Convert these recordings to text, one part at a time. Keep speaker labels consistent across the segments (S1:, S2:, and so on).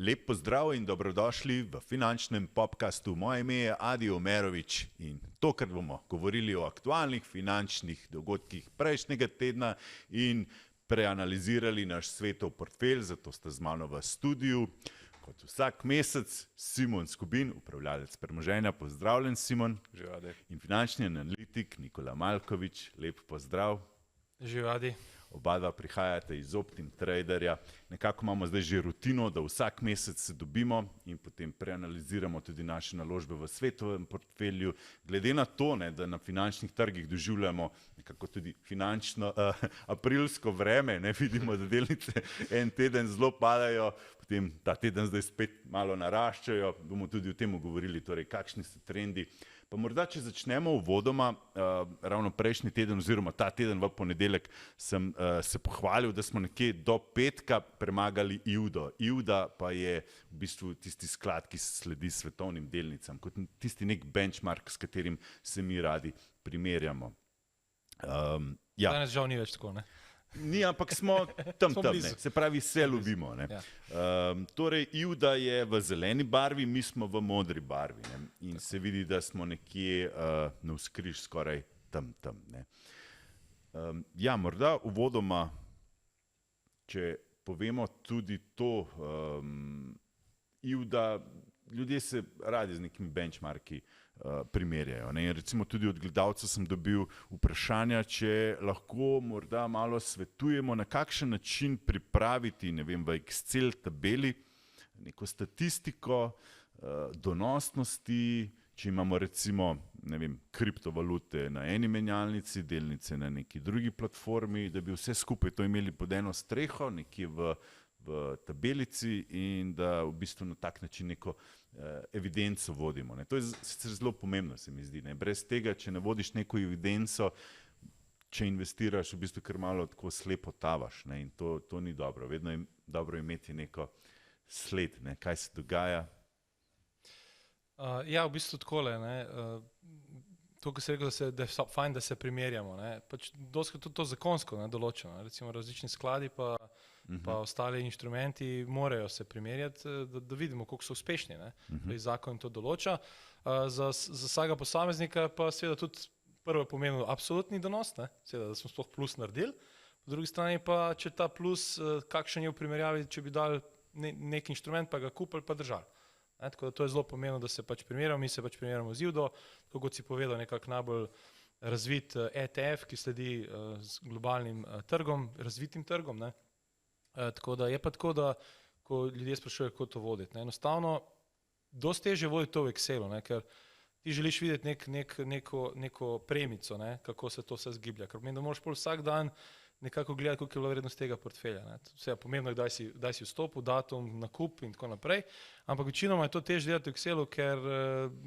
S1: Lep pozdrav in dobrodošli v finančnem podcastu. Moje ime je Adi Omerovič in tokrat bomo govorili o aktualnih finančnih dogodkih prejšnjega tedna in preanalizirali naš svetov portfelj, zato sta z mano v studiu. Kot vsak mesec Simon Skubin, upravljalec premoženja. Pozdravljen, Simon.
S2: Živadi.
S1: In finančni analitik Nikola Malkovič. Lep pozdrav.
S2: Živadi.
S1: Oba dva prihajate iz OptimTraderja. Nekako imamo zdaj že rutino, da vsak mesec se dobimo in potem preanaliziramo tudi naše naložbe v svetovem portfelju. Glede na to, da na finančnih trgih doživljamo nekako tudi finančno aprilsko vreme, vidimo, da delnice en teden zelo padajo, potem ta teden zdaj spet malo naraščajo. Bomo tudi o tem govorili, torej kakšni so trendi. Pa morda, če začnemo uvodoma, ravno prejšnji teden oziroma ta teden v ponedeljek sem se pohvalil, da smo nekje do petka premagali IUDO. IUDA pa je v bistvu tisti sklad, ki sledi svetovnim delnicam, kot tisti nek benchmark, s katerim se mi radi primerjamo.
S2: Danes žal ni več tako, ne?
S1: Ni, ampak smo tam, se pravi, se ljubimo.
S2: Ja.
S1: Torej, IUDA je v zeleni barvi, mi smo v modri barvi, ne? In se vidi, da smo nekje navzkriž skoraj tam. Morda uvodoma, če povemo tudi to, IUDA, ljudje se radi z nekimi benchmarki primerjajo. Recimo tudi od gledalcev sem dobil vprašanja, če lahko morda malo svetujemo, na kakšen način pripraviti, v Excel tabeli neko statistiko donosnosti, če imamo recimo, kriptovalute na eni menjalnici, delnice na neki drugi platformi, da bi vse skupaj to imeli pod eno streho, nekje v tabelici in da v bistvu na tak način neko evidenco vodimo. To je sicer zelo pomembno, se mi zdi. Brez tega, če ne vodiš neko evidenco, če investiraš, v bistvu kar malo tako slepo tavaš, in to ni dobro. Vedno je dobro imeti neko sled, kaj se dogaja.
S2: V bistvu takole, to, ko si rekel, da je fajn, da se primerjamo, pač doskrat tudi to zakonsko določeno, recimo različni skladi pa ostali inštrumenti morajo se primerjati, da vidimo, koliko so uspešni, zakon to določa. Za vsakega posameznika pa seveda tudi prvo je pomenilo absolutni donos, seveda, da smo sploh plus naredili, po drugi strani pa, če ta plus, kakšen je v primerjavi, če bi dali nek inštrument, pa ga kupili, pa držali. Tako da to je zelo pomembno, da se pač primerjamo, mi se pač primerjamo z IUDO, tako kot si povedal, nekako najbolj razvit ETF, ki sledi z globalnim trgom, razvitim trgom. Tako da je pa tako, da ko ljudje sprašujejo, kako to voditi. Enostavno, dosti težje voditi to v Excelu, ker ti želiš videti neko premico, kako se to vse zgiblja. Ker pomeni, da moraš pol vsak dan nekako gledati, koliko je bila vrednost tega portfelja. Vse je pomembno, kdaj si vstopil, datum, nakup in tako naprej, ampak večinoma je to težje delati v Excelu, ker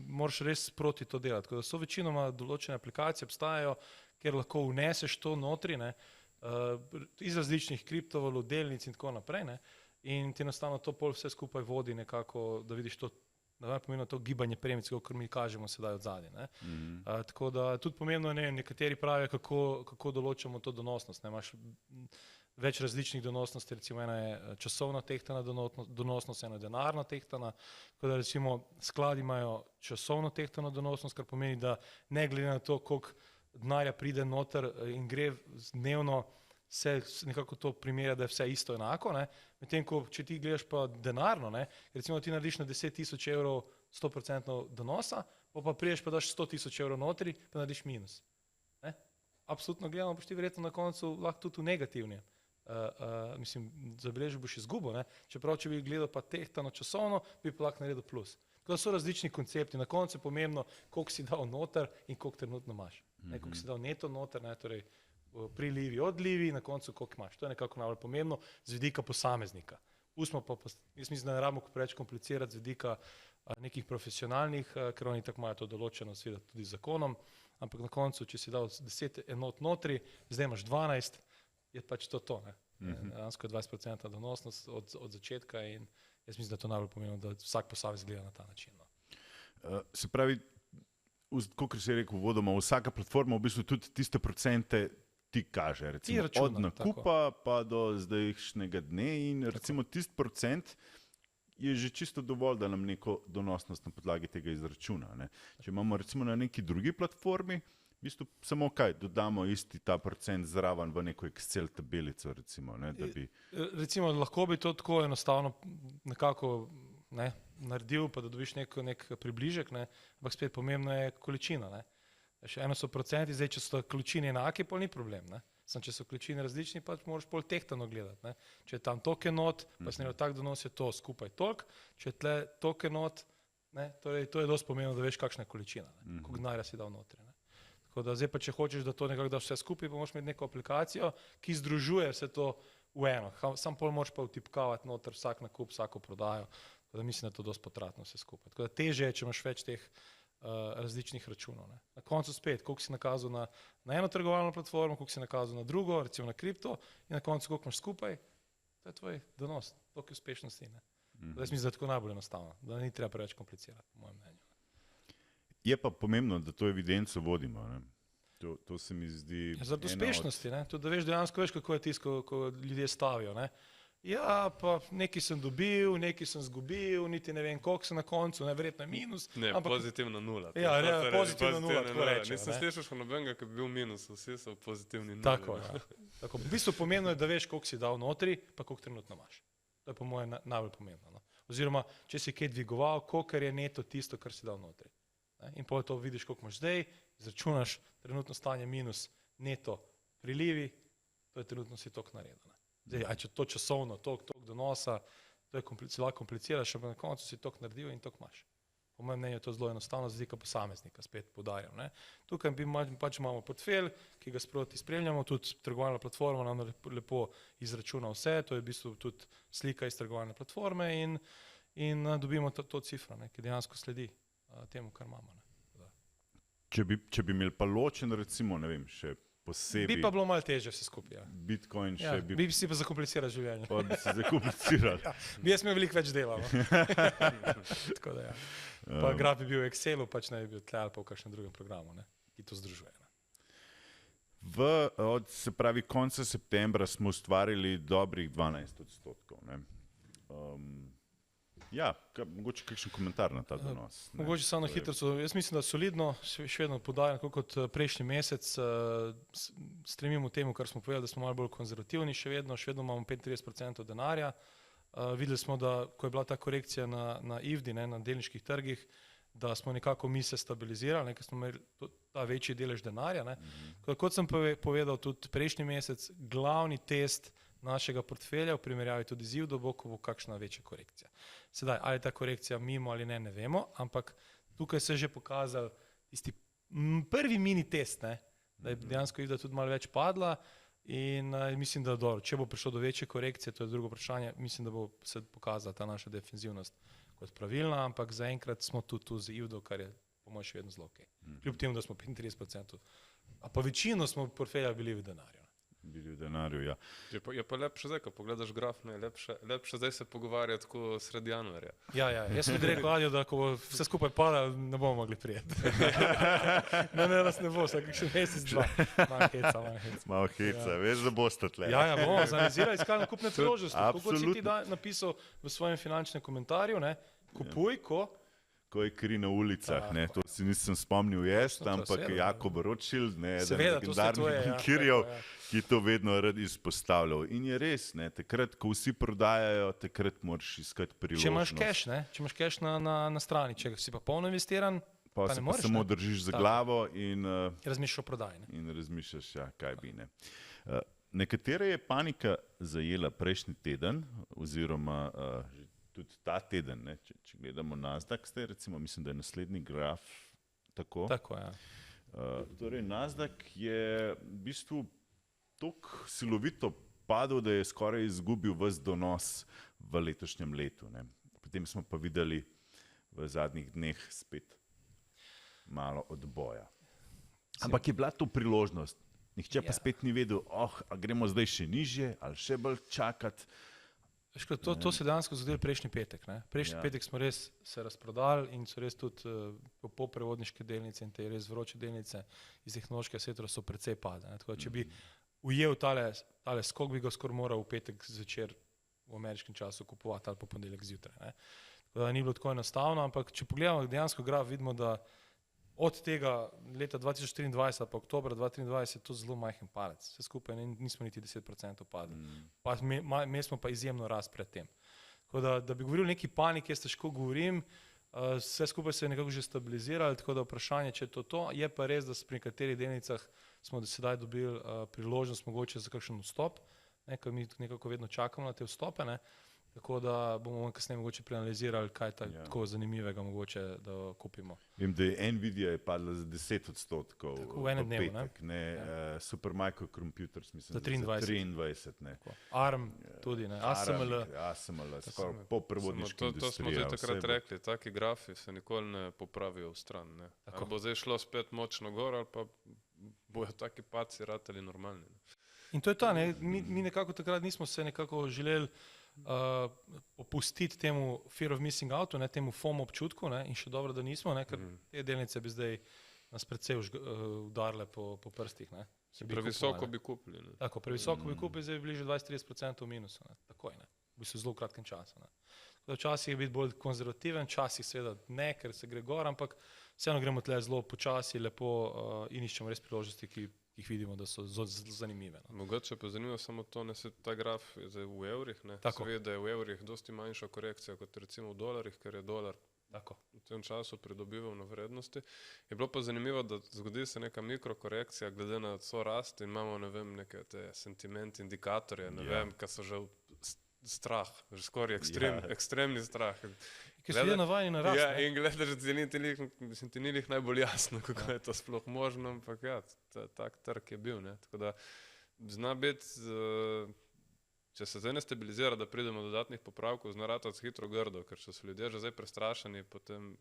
S2: moraš res proti to delati. Tako da so večinoma določene aplikacije obstajajo, kjer lahko vneseš to notri, iz različnih kriptovalut, delnic in tako naprej, in ti enostavno to pol vse skupaj vodi nekako, da vidiš to, da je pomembno to gibanje premic, kot mi kažemo sedaj od zadnje. Tako da tudi pomembno, nekateri pravijo, kako določamo to donosnost. Imaš več različnih donosnosti, recimo ena je časovno tehtana donosnost, ena je denarno tehtana, tako da recimo skladi imajo časovno tehtano donosnost, kar pomeni, da ne glede na to, koliko denarja pride noter in gre dnevno, se nekako to primerja, da je vse isto enako, medtem ko, če ti gledaš pa denarno, recimo ti narediš na 10.000 evrov 100% donosa, pa priješ pa daš 100.000 evrov notri, pa narediš minus. Absolutno gledamo, boš ti verjetno na koncu lahko tudi v negativnem. Zabeležil boš izgubo, čeprav če bi gledal pa tehtano časovno, bi pa lahko naredil plus. Tako da so različni koncepti, na koncu je pomembno, koliko si dal noter in koliko trenutno imaš. Koliko si dal neto noter, torej prilivi, odlivi, na koncu koliko imaš. To je nekako najbolj pomembno z vidika posameznika. Jaz mislim, da ne rabimo preveč komplicirati z vidika nekih profesionalnih, ker oni tako imajo to določeno seveda tudi z zakonom, ampak na koncu, če si dal 10 enot notri, zdaj imaš 12, je pač to. Dejansko je 20% donosnost od začetka in jaz mislim, da je to najbolj pomembno, da vsak posameznik gleda na ta način.
S1: Se pravi, kot si rekel uvodoma, vsaka platforma v bistvu tudi tiste procente ti kaže, recimo računa, od nakupa tako pa do zdajšnjega dne in recimo tisti procent, je že čisto dovolj, da nam neko donosnost na podlagi tega izračuna. Ne. Če imamo recimo na neki drugi platformi, v bistvu samo dodamo isti ta procent zraven v neko Excel tabelico, recimo, ne, da bi...
S2: Recimo, lahko bi to tako enostavno nekako naredil, pa da dobiš nek približek, ampak spet pomembno je količina. Še eno so procenti, zdaj, če so količine enake, pa ni problem. Sam, če so količine različni, pa moraš pol tehtano gledati. Če je tam toliko enot, pa si tak donos je to skupaj toliko, če je tle toliko enot, torej to je dosti pomembno, da veš, kakšna je količina, koliko denarja si dal notri. Tako da zdaj pa, če hočeš, da to nekako daš vse skupaj, pa moraš imeti neko aplikacijo, ki združuje vse to v eno. Sam pol moraš pa vtipkavati noter vsak nakup, vsako prodajo. Tako da mislim, da je to dosti potratno vse skupaj. Tako da težje je, če imaš več teh različnih računov. Na koncu spet, koliko si nakazal na eno trgovalno platformo, koliko si nakazal na drugo, recimo na kripto, in na koncu koliko imaš skupaj, to je tvoj donos, toliko uspešnosti. Jaz mislim, da je tako najbolj enostavno, da ni treba preveč komplicirati, po mojem mnenju.
S1: Je pa pomembno, da to evidenco vodimo. Ne? To se mi zdi...
S2: Zaradi uspešnosti, tudi da veš dejansko, kako je tisto, ko ljudje stavijo. Ja, pa nekaj sem dobil, nekaj sem zgubil, niti ne vem, koliko sem na koncu, verjetno je minus.
S3: Ne, pozitivna nula.
S2: Ja, pozitivna nula, tako reče.
S3: Nisem slišal še nobenega, ki bi bil minus, vsi so pozitivni nuli.
S2: Tako, ja. Tako, v bistvu pomembno je, da veš, koliko si dal notri, pa koliko trenutno imaš. To je po mojem najbolj pomembno. Oziroma, če si kaj dvigoval, koliko je neto tisto, kar si dal notri. In potem to vidiš, koliko imaš zdaj, izračunaš trenutno stanje minus neto prilivi, to je trenutno si toliko naredil. Zdaj, če to časovno, toliko donosa, to je zelo kompliciraš, ampak na koncu si toliko naredil in toliko imaš. Po mojem mnenju je to zelo enostavno, z vidika posameznika, spet poudarjam. Tukaj pač imamo portfelj, ki ga sproti spremljamo, tudi trgovalna platforma nam lepo izračuna vse, to je v bistvu tudi slika iz trgovalne platforme in dobimo to cifro, ki dejansko sledi temu, kar imamo.
S1: Če bi imeli pa ločen, recimo, ne vem, še posebej...
S2: Bi pa bilo malo težje vse skupaj.
S1: Bitcoin še bi...
S2: Bi si pa zakomplicirali življenje.
S1: Pa bi si zakomplicirali.
S2: Bi jaz imel veliko več dela. Tako da ja. Pa graf bi bil v Excelu, pač ne bi bil tle ali pa v kakšnem drugem programu, ki to združuje.
S1: Od, se pravi, konca septembra smo ustvarili dobrih 12%. Ja, mogoče kakšen komentar na ta donos.
S2: Mogoče samo na hitro, jaz mislim, da solidno, še vedno podajam, kot prejšnji mesec, stremimo temu, kar smo povedali, da smo malo bolj konzervativni, še vedno imamo 35% denarja. Videli smo, da ko je bila ta korekcija na IFDI, na delniških trgih, da smo nekako mi se stabilizirali, ker smo imeli ta večji delež denarja. Kot sem povedal tudi prejšnji mesec, glavni test našega portfelja v primerjavi tudi z IFDO bo, ko bo kakšna večja korekcija. Sedaj, ali je ta korekcija mimo ali ne vemo, ampak tukaj se je že pokazal tisti prvi mini test, da je dejansko IFDO tudi malo več padla in mislim, da dobro, če bo prišlo do večje korekcije, to je drugo vprašanje, mislim, da bo se pokazala ta naša defenzivnost kot pravilna, ampak zaenkrat smo tudi tu z IFDO, kar je po mojem še vedno zelo okej. Kljub temu, da smo 35%, a pa večino smo portfelja bili v denarju.
S1: Bili v denarju, ja.
S3: Je pa lepše zdaj, ko pogledaš graf, lepše zdaj se pogovarjati tako sredi januarja.
S2: Ja, jaz sem rekel, Adjo, da ko vse skupaj pada, ne bomo mogli prijeti. Ne, nas ne bo, vsak še mesec, dva.
S1: Malo heca, veš, da boste tle.
S2: Ja, bomo zanalizirali iskalne kupne priložnosti. Kako si ti napisal v svojem finančnem komentarju, kupuj,
S1: ko je kri na ulicah, to si nisem spomnil jaz, ampak Jakob Rothschild, legendarnih bankirjev, ki to vedno rad izpostavljal. In je res, takrat, ko vsi prodajajo, takrat moraš iskati priložnost.
S2: Če imaš cash na strani, če si pa polno investiran, pa ne moreš.
S1: Pa samo držiš za glavo in
S2: razmišljaš o prodaji.
S1: In razmišljaš, kaj bi ne. Nekatere je panika zajela prejšnji teden, oziroma tudi ta teden, če gledamo Nasdaq, recimo, mislim, da je naslednji graf tako.
S2: Tako, ja.
S1: Torej, Nasdaq je v bistvu toliko silovito padel, da je skoraj izgubil ves donos v letošnjem letu. Potem smo pa videli v zadnjih dneh spet malo odboja. Ampak je bila to priložnost. Nihče pa spet ni vedel, a gremo zdaj še nižje ali še bolj čakati.
S2: To se dejansko zgodilo prejšnji petek. Prejšnji petek smo res se razprodali in so res tudi poprevodniške delnice in te res vroče delnice iz tehnološkega sektorja so precej padle. Tako da če bi ujel tale skok, bi ga skoraj moral v petek zvečer v ameriškem času kupovati ali pa ponedeljek zjutraj. Ne. Tako da ni bilo tako enostavno, ampak če pogledamo dejansko graf, vidimo, da od tega leta 2024 pa oktobra 2023 je to zelo majhen palec. Vse skupaj nismo niti 10% padli. Pa imeli smo pa izjemno rast pred tem. Tako da bi govoril o neki paniki, jaz težko govorim, vse skupaj se je nekako že stabiliziralo, tako da vprašanje, če je to, je pa res, da pri nekaterih delnicah smo do sedaj dobili priložnost mogoče za kakšen vstop, ker mi nekako vedno čakamo na te vstope, ne? Tako da bomo kasneje mogoče preanalizirali, kaj je tako zanimivega mogoče, da kupimo.
S1: Vem, da je Nvidia je padla za 10%
S2: tako v enem dnevu,
S1: petek, Supermicro Computers, mislim,
S2: za 23.
S1: Ne.
S2: ARM tudi, ne?
S1: ASML, skoraj po prevodniški industriji.
S3: To smo že takrat rekli, taki grafi se nikoli ne popravijo v stran. Ne? Ali bo zdaj šlo spet močno gor, ali pa bojo taki paci ratali normalni. Ne?
S2: In to je ta, ne? Mi nekako takrat nismo se nekako želeli opustiti temu fear of missing outu, temu FOMO občutku, ne, in še dobro, da nismo, ne, ker te delnice bi zdaj nas predvsej udarile po prstih. Ne.
S3: Previsoko bi kupili. Ne.
S2: Tako, previsoko bi kupili, zdaj bi bliže 20-30% v minusu. Ne. Takoj, ne. V bistvu zelo v kratkem času. Ne. Včasih je biti bolj konzervativen, včasih seveda ne, ker se gre gor, ampak vseeno gremo tle zelo počasi, lepo in iščemo res priložnosti, ki jih vidimo, da so zelo zanimive. No.
S3: Mogoče pa zanimivo samo to, ne se ta graf je zdaj v evrih, ne. Se ve, da je v evrih dosti manjša korekcija kot recimo v dolarjih, ker je dolar v tem času pridobival na vrednosti. Je bilo pa zanimivo, da zgodi se neka mikrokorekcija glede na vso rast in imamo, ne vem, neke te sentiment indikatorje, ne vem, kaj so že strah, že skoraj ekstremni strah.
S2: Ki so ljudje navajeni na rast.
S3: Ja, in gledaš, da ti ni lih najbolj jasno, kako je to sploh možno, ampak ja, tak trg je bil. Ne. Tako da zna biti, če se zdaj ne stabilizira, da pridemo do dodatnih popravkov, zna ratati hitro grdo, ker če so ljudje že zdaj prestrašeni, potem...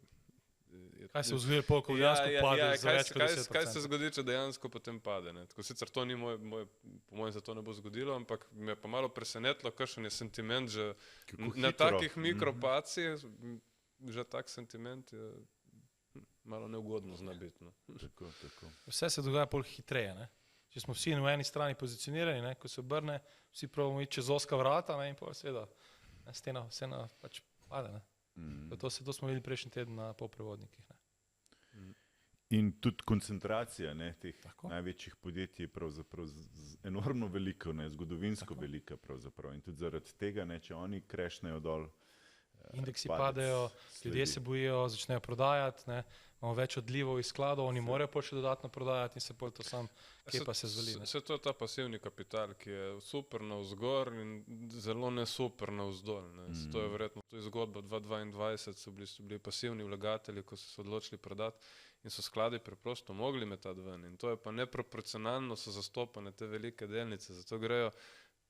S2: Kaj se vzgleda, koliko dejansko pade za več kot 10%?
S3: Kaj se zgodi, če dejansko potem pade? Ne? Tako sicer to ni po mojem se to ne bo zgodilo, ampak me je pa malo presenetilo, kakšen je sentiment že na takih mikropacih, že tak sentiment je malo neugodno zna biti. No.
S1: Tako.
S2: Vse se dogaja bolj hitreje. Ne? Če smo vsi na eni strani pozicionirani, ne? Ko se obrne, vsi pravimo iti čez ozka vrata, ne? In pa seveda stena vse pač pade. Ne? To smo videli prejšnji teden na polprevodnikih.
S1: In tudi koncentracija teh največjih podjetij je pravzaprav enormno velika, zgodovinsko velika pravzaprav. In tudi zaradi tega, če oni krešnejo dol,
S2: indeksi padejo, ljudje se bojijo, začnejo prodajati, imamo več odlivov iz skladov, oni morajo pa še dodatno prodajati in se pol to sam, kje pa se zvali.
S3: Vse to je ta pasivni kapital, ki je super navzgor in zelo ne super navzdol. To je verjetno to je zgodba 2022, so bili pasivni vlagatelji, ko so se odločili prodati in so skladi preprosto mogli metati ven. In to je pa neproporcionalno so zastopane te velike delnice, zato grejo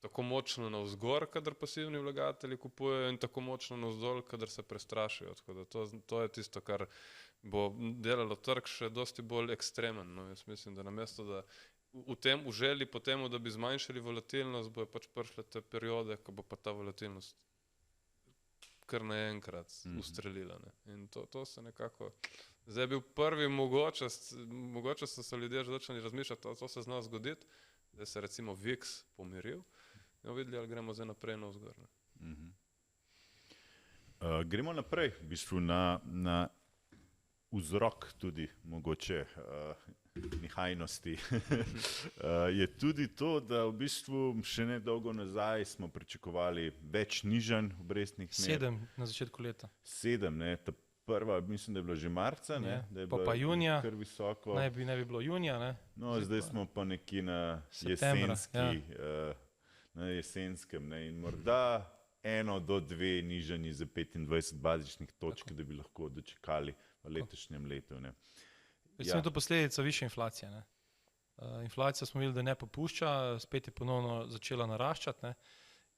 S3: tako močno navzgor, kadar pasivni vlagatelji kupujejo in tako močno navzdol, kadar se prestrašijo. Tako da to je tisto, kar bo delalo trg še dosti bolj ekstremen. No, jaz mislim, da namesto, da v želji po temu, da bi zmanjšali volatilnost, bojo pač prišle te periode, ko bo pa ta volatilnost kar naenkrat ustrelila. Ne. In to se nekako... Zdaj je bil prvi mogoče so se ljudje že začeli razmišljati, to se zna zgoditi, da se recimo VIX pomiril. In videli, ali gremo zdaj naprej navzgor.
S1: Gremo naprej, v bistvu na vzrok tudi mogoče nihajnosti. Je tudi to, da v bistvu še ne dolgo nazaj smo pričakovali več nižanj obrestnih mer.
S2: 7 na začetku leta.
S1: 7, ta prva, mislim, da je bila že marca, da je bila
S2: pa junija,
S1: kar visoko.
S2: Ne bi bilo junija. Ne?
S1: No, zdaj smo pa nekje na jesenskem. In morda 1 do 2 nižanji za 25 bazičnih točk, da bi lahko dočekali v letošnjem letu.
S2: Recimo to posledica više inflacije. Ne? Inflacija smo videli, da ne popušča, spet je ponovno začela naraščati.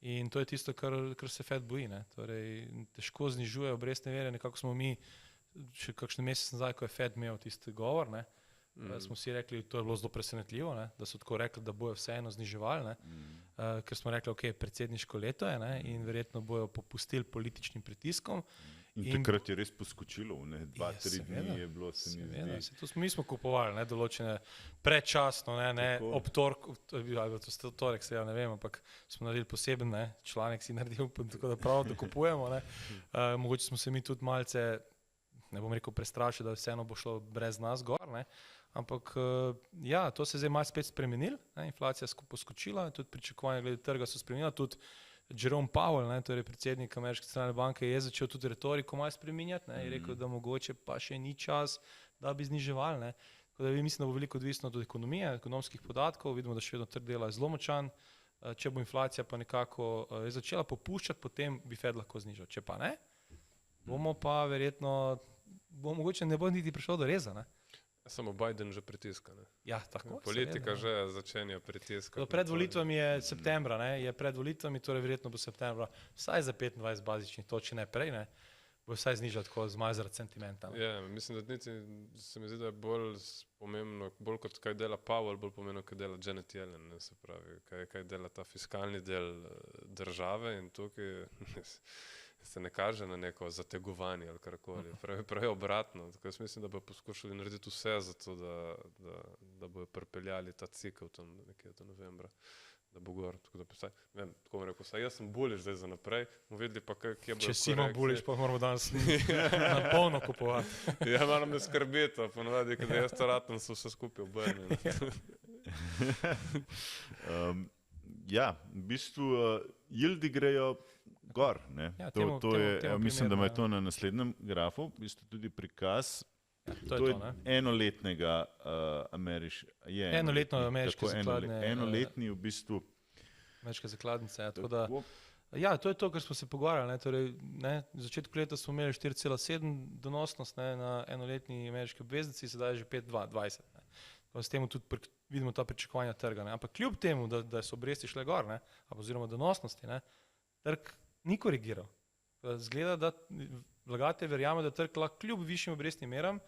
S2: In to je tisto, kar se Fed boji. Torej, težko znižuje obrestne mere. Nekako smo mi, še kakšen mesec nazaj, ko je Fed imel tisti govor, smo si rekli, to je bilo zelo presenetljivo, da so tako rekli, da bojo vseeno zniževali, ker smo rekli, ok, predsedniško leto je in verjetno bojo popustili političnim pritiskom.
S1: In takrat je res poskočilo, 2-3 dni je bilo, se mi zdi.
S2: Mi smo kupovali določene predčasno, ob torek, se ne vem, ampak smo naredili poseben članek, si naredil, tako da prav, da kupujemo. Mogoče smo se mi tudi malce, ne bom rekel prestrašili, da vseeno bo šlo brez nas gor, ampak ja, to se je zdaj malo spet spremenilo, inflacija je poskočila, tudi pričakovanja glede trga so spremenila, tudi Jerome Powell, torej predsednik Ameriške centralne banke, je začel tudi retoriko malo spreminjati, je rekel, da mogoče pa še ni čas, da bi zniževali. Tako da mislim, da bo veliko odvisno od ekonomije, ekonomskih podatkov, vidimo, da še vedno trg dela je zelo močan, če bo inflacija pa nekako je začela popuščati, potem bi Fed lahko znižal, če pa ne, bomo pa verjetno, mogoče ne bo niti prišlo do reza.
S3: Samo Biden že pritiska.
S2: Ja, tako.
S3: Politika že začenja pritiskati.
S2: Pred volitvami je septembra, je pred volitvami, torej verjetno bo septembra vsaj za 25 bazičnih točk, ne prej, bo vsaj znižal tako malo zaradi sentimenta.
S3: Ja, mislim, da se mi zdi, da je bolj pomembno, bolj kot kaj dela Powell, bolj pomembno, kaj dela Janet Yellen, se pravi, kaj dela ta fiskalni del države in tukaj se ne kaže na neko zategovanje ali karkoli, pravi obratno. Tako jaz mislim, da bo poskušali narediti vse za to, da bojo pripeljali ta cikl tam nekje do novembra, da bo gor. Tako da vem, tako bom rekel, jaz sem bulliš zdaj za naprej, bomo videli pa, kje bojo korekcije.
S2: Če si imam bulliš, pa moramo danes na polno kupovati.
S3: Ja, malo me skrbi to, ponovadi, kada jaz to ratam, so vse skupaj obrnjeni.
S1: Ja, v bistvu yieldi grejo gor.
S2: Ja,
S1: mislim, da ima to na naslednjem grafu, v bistvu tudi prikaz. To je enoletnega
S2: enoletno ameriške zakladne.
S1: Enoletni v bistvu.
S2: Ameriške zakladnice. Ja, to je to, kar smo se pogovarjali. Torej, v začetku leta smo imeli 4,7 donosnost na enoletni ameriški obveznici, sedaj je že 5,20. S tem tudi vidimo ta pričakovanja trga. Ampak kljub temu, da so obresti šle gor, oziroma donosnosti, trg ni korigiral. Zgleda, da vlagatelji verjamejo, da trg lahko kljub višjim obrestnim meram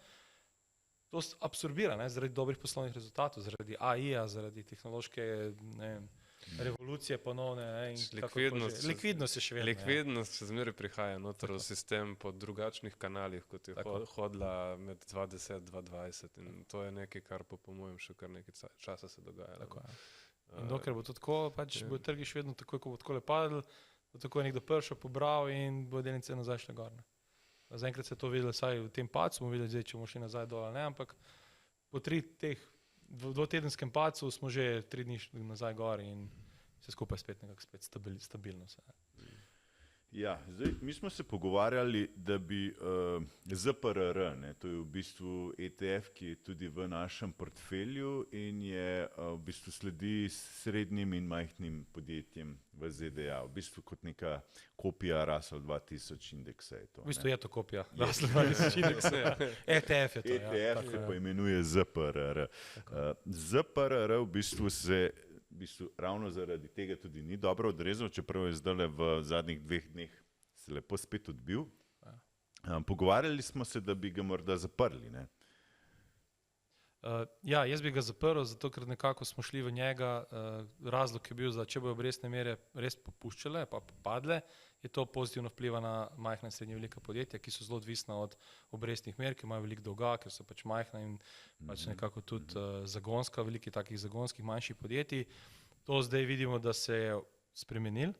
S2: to absorbira, zaradi dobrih poslovnih rezultatov, zaradi AI-ja, zaradi tehnološke revolucije ponovne. Likvidnost je še vedno.
S3: Likvidnost še zmeraj prihaja noter v sistem po drugačnih kanalih, kot je hodila med 2010-2020 in to je nekaj, kar po mojem še kar nekaj časa se dogaja.
S2: In dokler bo to tako, bo trgi še vedno tako, ko bo tako padli, bo tako nekdo prišel, pobral in bo delnice nazaj šle gor. Zaenkrat se je to videlo, saj v tem padcu bomo videli, če bomo šli nazaj dol, ampak po v dvotedenskem padcu smo že 3 dni šli nazaj gor in vse skupaj spet nekako stabilno.
S1: Ja, zdaj, mi smo se pogovarjali, da bi ZPRR, to je v bistvu ETF, ki je tudi v našem portfelju in je v bistvu sledi srednjim in majhnim podjetjem v ZDA, v bistvu kot neka kopija Russell 2000 indeksa je to.
S2: V bistvu je to kopija Russell 2000 indeksa, ETF je to.
S1: ETF se pa imenuje ZPRR. ZPRR v bistvu se ravno zaradi tega tudi ni dobro odrezal, čeprav je zdaj v zadnjih 2 dneh se lepo spet odbil. Pogovarjali smo se, da bi ga morda zaprli.
S2: Ja, jaz bi ga zaprl, zato ker nekako smo šli v njega. Razlog je bil, da če bojo obrestne mere res popuščale, pa padle, je to pozitivno vpliva na majhna in srednje velika podjetja, ki so zelo odvisna od obrestnih mer, ki imajo veliko dolga, ker so pač majhna in pač nekako tudi zagonska, veliki takih zagonskih manjših podjetij. To zdaj vidimo, da se je spremenil.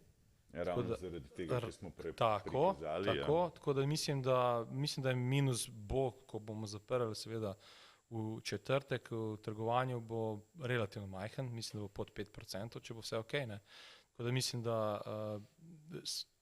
S1: Ravno zaradi tega, če smo prikazali.
S2: Tako da mislim, da je minus bo, ko bomo zaprli seveda v četrtek, v trgovanju bo relativno majhen, mislim, da bo pod 5%, če bo vse ok. Tako da mislim, da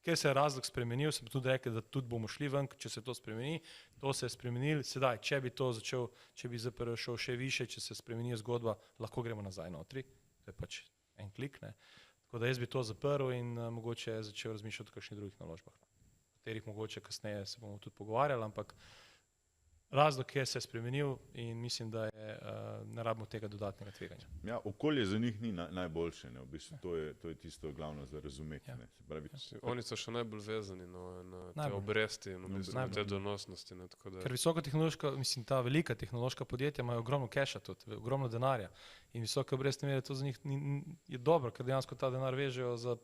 S2: ker se je razlog spremenil, se bo tudi rekel, da tudi bomo šli ven, če se to spremeni. To se je spremenil. Sedaj, če bi to začel, če bi ZPR šel še više, če se spremeni zgodba, lahko gremo nazaj notri. To je pač en klik. Tako da jaz bi to zaprl in mogoče začel razmišljati o kakšnih drugih naložbah, o katerih mogoče kasneje se bomo tudi pogovarjali, ampak razlog je se spremenil in mislim, da ne rabimo tega dodatnega tveganja.
S1: Ja, okolje za njih ni najboljše, v bistvu to je tisto glavno za razumeti.
S3: Oni so še najbolj vezani na te obresti in na te donosnosti.
S2: Ker visokotehnološka, mislim, ta velika tehnološka podjetja imajo ogromno keša tudi, ogromno denarja in visoke obrestne mere, to za njih je dobro, ker dejansko ta denar vežejo za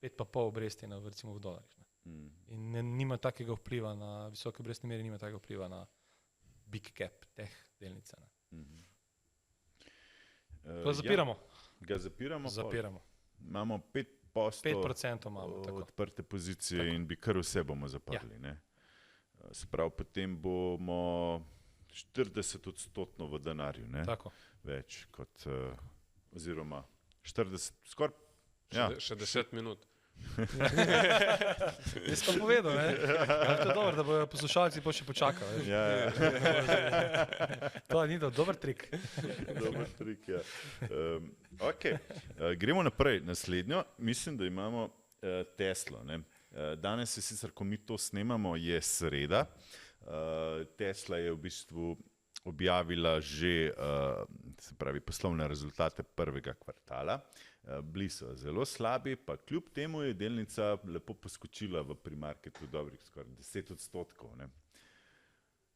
S2: 5,5 obresti, recimo v dolarjih. In nima takega vpliva na visoke obrestne mere, nima takega vpliva na big cap teh delnic. To zapiramo.
S1: Ga zapiramo?
S2: Zapiramo.
S1: Imamo 5%
S2: imamo, tako.
S1: odprte pozicije in bi kar vse bomo zaprli. Ne? Se pravi, potem bomo 40% v denarju, ne?
S2: Tako.
S1: Več kot, oziroma 40, skoraj.
S3: Še 10 minut.
S2: Jaz sem povedal, ne? Ja, to je dobro, da bodo poslušalci pa še počakali. To ni dober trik.
S1: Dober trik, ja. Okay. Gremo naprej. Naslednjo, mislim, da imamo Teslo. Ne? Danes je sicer, ko mi to snemamo, je sreda. Tesla je v bistvu objavila že se pravi, poslovne rezultate prvega kvartala. Bili so zelo slabi, pa kljub temu je delnica lepo poskočila v primarketu dobrih skoraj 10%. Ne?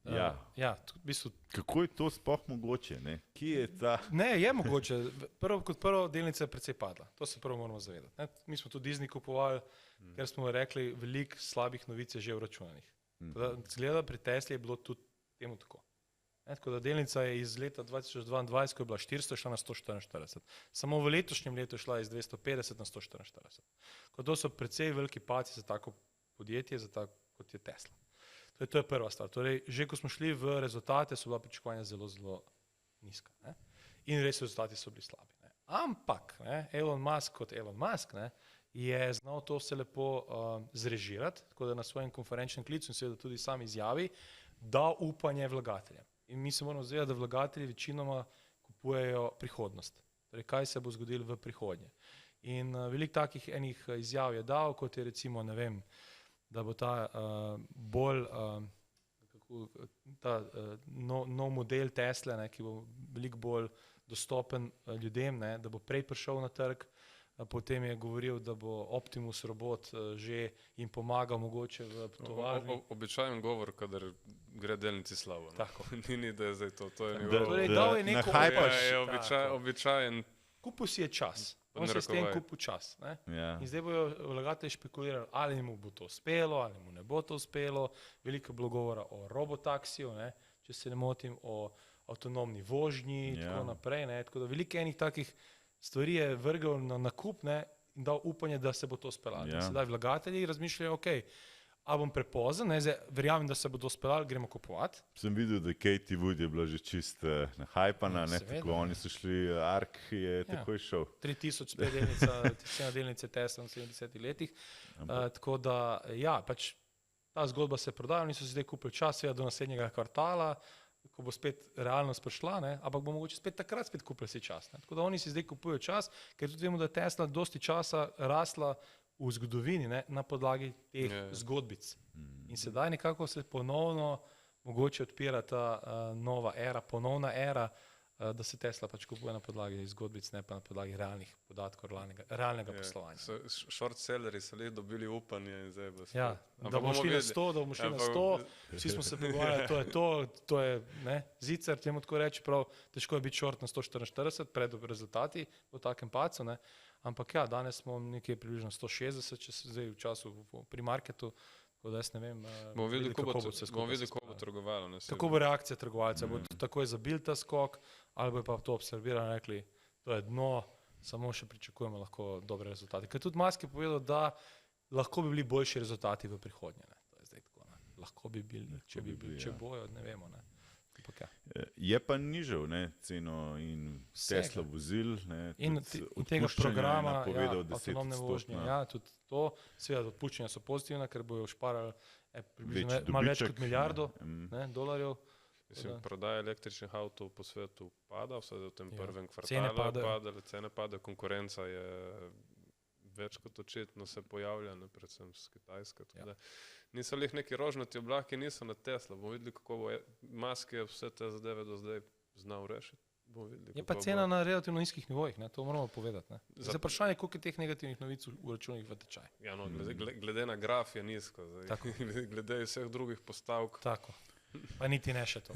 S1: Ja,
S2: v bistvu.
S1: Kako je to sploh mogoče? Ne? Kje je ta?
S2: Ne, je mogoče. Kot prvo, delnica je precej padla. To se prvo moramo zavedati. Ne? Mi smo tudi Disney kupovali, ker smo rekli, veliko slabih novic je že vračunanih. Zgleda, pri Tesli je bilo tudi temu tako. Tako da delnica je iz leta 2022, ko je bila 400, šla na 144. Samo v letošnjem letu je šla iz 250 na 144. To so precej veliki padci za tako podjetje, kot je Tesla. To je prva stvar. Torej, že ko smo šli v rezultate, so bila pričakovanja zelo, zelo nizka. Ne? In res rezultati so bili slabi. Ne? Ampak Elon Musk kot Elon Musk je znal to vse lepo zrežirati, tako da na svojem konferenčnem klicu in seveda tudi sam izjavi, da upanje vlagateljem. In mi se moramo zavedati, da vlagatelji večinoma kupujejo prihodnost. Torej, kaj se bo zgodilo v prihodnje. In veliko takih enih izjav je dal, kot je recimo, ne vem, da bo ta nov model Tesle, ki bo veliko bolj dostopen ljudem, da bo prej prišel na trg. Potem je govoril, da bo Optimus robot že jim pomagal mogoče v tovarni.
S3: Običajen govor, kadar gre delnici slabo.
S2: Tako.
S3: Ni, da je zdaj to je njegov.
S2: Torej, dal je neko
S3: običajen.
S2: Kupil si je čas. On se s tem kupil čas. In zdaj bojo vlagatelji špekulirali, ali mu bo to uspelo, ali mu ne bo to uspelo. Veliko je bilo govora o robotaksiju, če se ne motim, o avtonomni vožnji in tako naprej. Tako da veliko enih takih stvari je vrgel na nakup in dal upanje, da se bo to speljalo. Sedaj vlagatelji razmišljajo, ok, a bom prepozen, zdaj verjamem, da se bo to speljalo, gremo kupovati.
S1: Sem videl, da Katie Wood je bila že čist nahajpana, tako oni so šli, ARK je takoj šel.
S2: 3000 delnice Tesla v 70 letih. Tako da, pač ta zgodba se je prodala, oni so si zdaj kupili čas do naslednjega kvartala, ko bo spet realnost prišla, ampak bo mogoče spet takrat kupili si čas. Tako da oni si zdaj kupujejo čas, ker tudi vemo, da je Tesla dosti časa rasla v zgodovini na podlagi teh zgodbic. In sedaj nekako se ponovno mogoče odpira ta nova era, ponovna era, da se Tesla pač kupuje na podlagi zgodbic, ne pa na podlagi realnih podatkov, realnega poslovanja.
S3: Short selleri so le dobili upanje in zdaj bo spet.
S2: Da bomo šli na 100, da bomo šli na 100, vsi smo se pogovarjali, to je zicer, temu tako reči, prav težko je biti short na 144 pred rezultati v takem pacu, ampak danes smo nekje približno 160, če se zdaj v času pri marketu, tako da jaz ne vem,
S3: bomo videli, kako bo trgovalo.
S2: Kako bo reakcija trgovalca, bo takoj zabil ta skok, ali bo pa to observirali in rekli, to je dno, samo še pričakujemo lahko dobre rezultate. Ker tudi Musk je povedal, da lahko bi bili boljši rezultati v prihodnje. To je zdaj tako, lahko bi bili, če bojo, ne vemo.
S1: Je pa nižal ceno in Tesla vozil.
S2: In tega programa, avtonomne vožnje. Tudi to, seveda odpuščanja so pozitivna, ker bojo šparali malo več kot milijardo dolarjev.
S3: Prodaja električnih avtov po svetu pada, vse v tem prvem kvartalu cene padajo, konkurenca je več kot očitno se pojavlja, predvsem z Kitajske. Niso lih neki rožnati oblaki, niso na Tesla. Bomo videli, kako bo Musk je vse te zadeve do zdaj znal rešiti.
S2: Je pa cena na relativno nizkih nivojih, to moramo povedati. Zdaj vprašanje, koliko je teh negativnih novic v računih v tečaj.
S3: Glede na graf je nizko, glede vseh drugih postavk.
S2: Tako. Pa niti ne še to.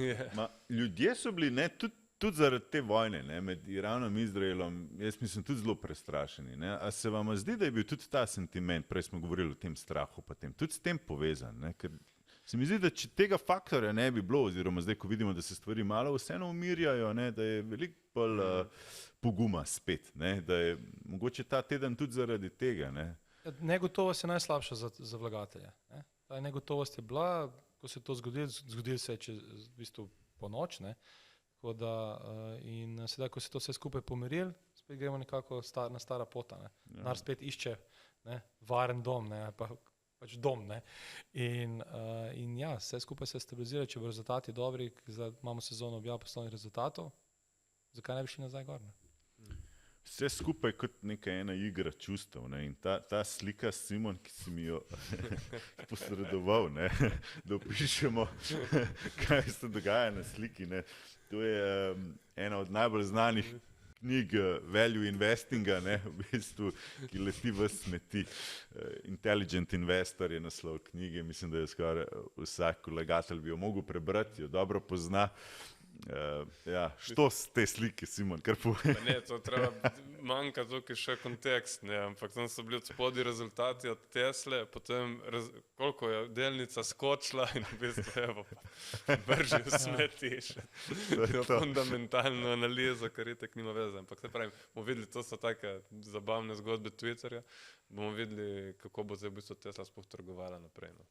S1: Ljudje so bili tudi tudi zaradi te vojne, ne, med Iranom in Izraelom, jaz mislim, tudi zelo prestrašeni. Ne. A se vam zdi, da je bil tudi ta sentiment, prej smo govorili o tem strahu, pa tem, tudi s tem povezan? Ne, ker se mi zdi, da če tega faktorja ne bi bilo, oziroma zdaj, ko vidimo, da se stvari malo vseeno umirjajo, ne, da je veliko bolj poguma spet, ne, da je mogoče ta teden tudi zaradi tega. Ne.
S2: Negotovost je najslabša za vlagatelje. Ne? Ta negotovost je bila, ko se je to zgodilo se je čez v bistvu po noč, ne? Tako da, in sedaj, ko se to vse skupaj pomirili, spet gremo nekako na stara pota. Ne? Denar spet išče, ne? Varen dom, ne? Pač dom. Ne? In ja, vse skupaj se stabilizira, če bo rezultati dobri, imamo sezono objav poslovnih rezultatov, zakaj ne bi šli nazaj gor? Ne?
S1: Vse skupaj kot neka ena igra čustev. Ne? In ta slika, Simon, ki si mi jo posredoval, ne? Da opišemo, kaj se dogaja na sliki. Ne? To je ena od najbolj znanih knjig value investinga, ne? V bistvu, ki leti v smeti. Intelligent Investor je naslov knjige, mislim, da je skoraj vsak vlagatelj bi jo mogel prebrati, jo dobro pozna. Ja, što s te slike, Simon, kar povej?
S3: Ne, to treba, manjka tukaj še kontekst, ne, ampak tam so bili od spodaj rezultati od Tesle, potem koliko je delnica skočila in v bistvu evo, brži v smeti še. To je fundamentalna analiza, kar itak nima veze, ampak se pravim, bomo videli, to so take zabavne zgodbe Twitterja, bomo videli, kako bo zdaj v bistvu Tesla sploh trgovala naprej. No.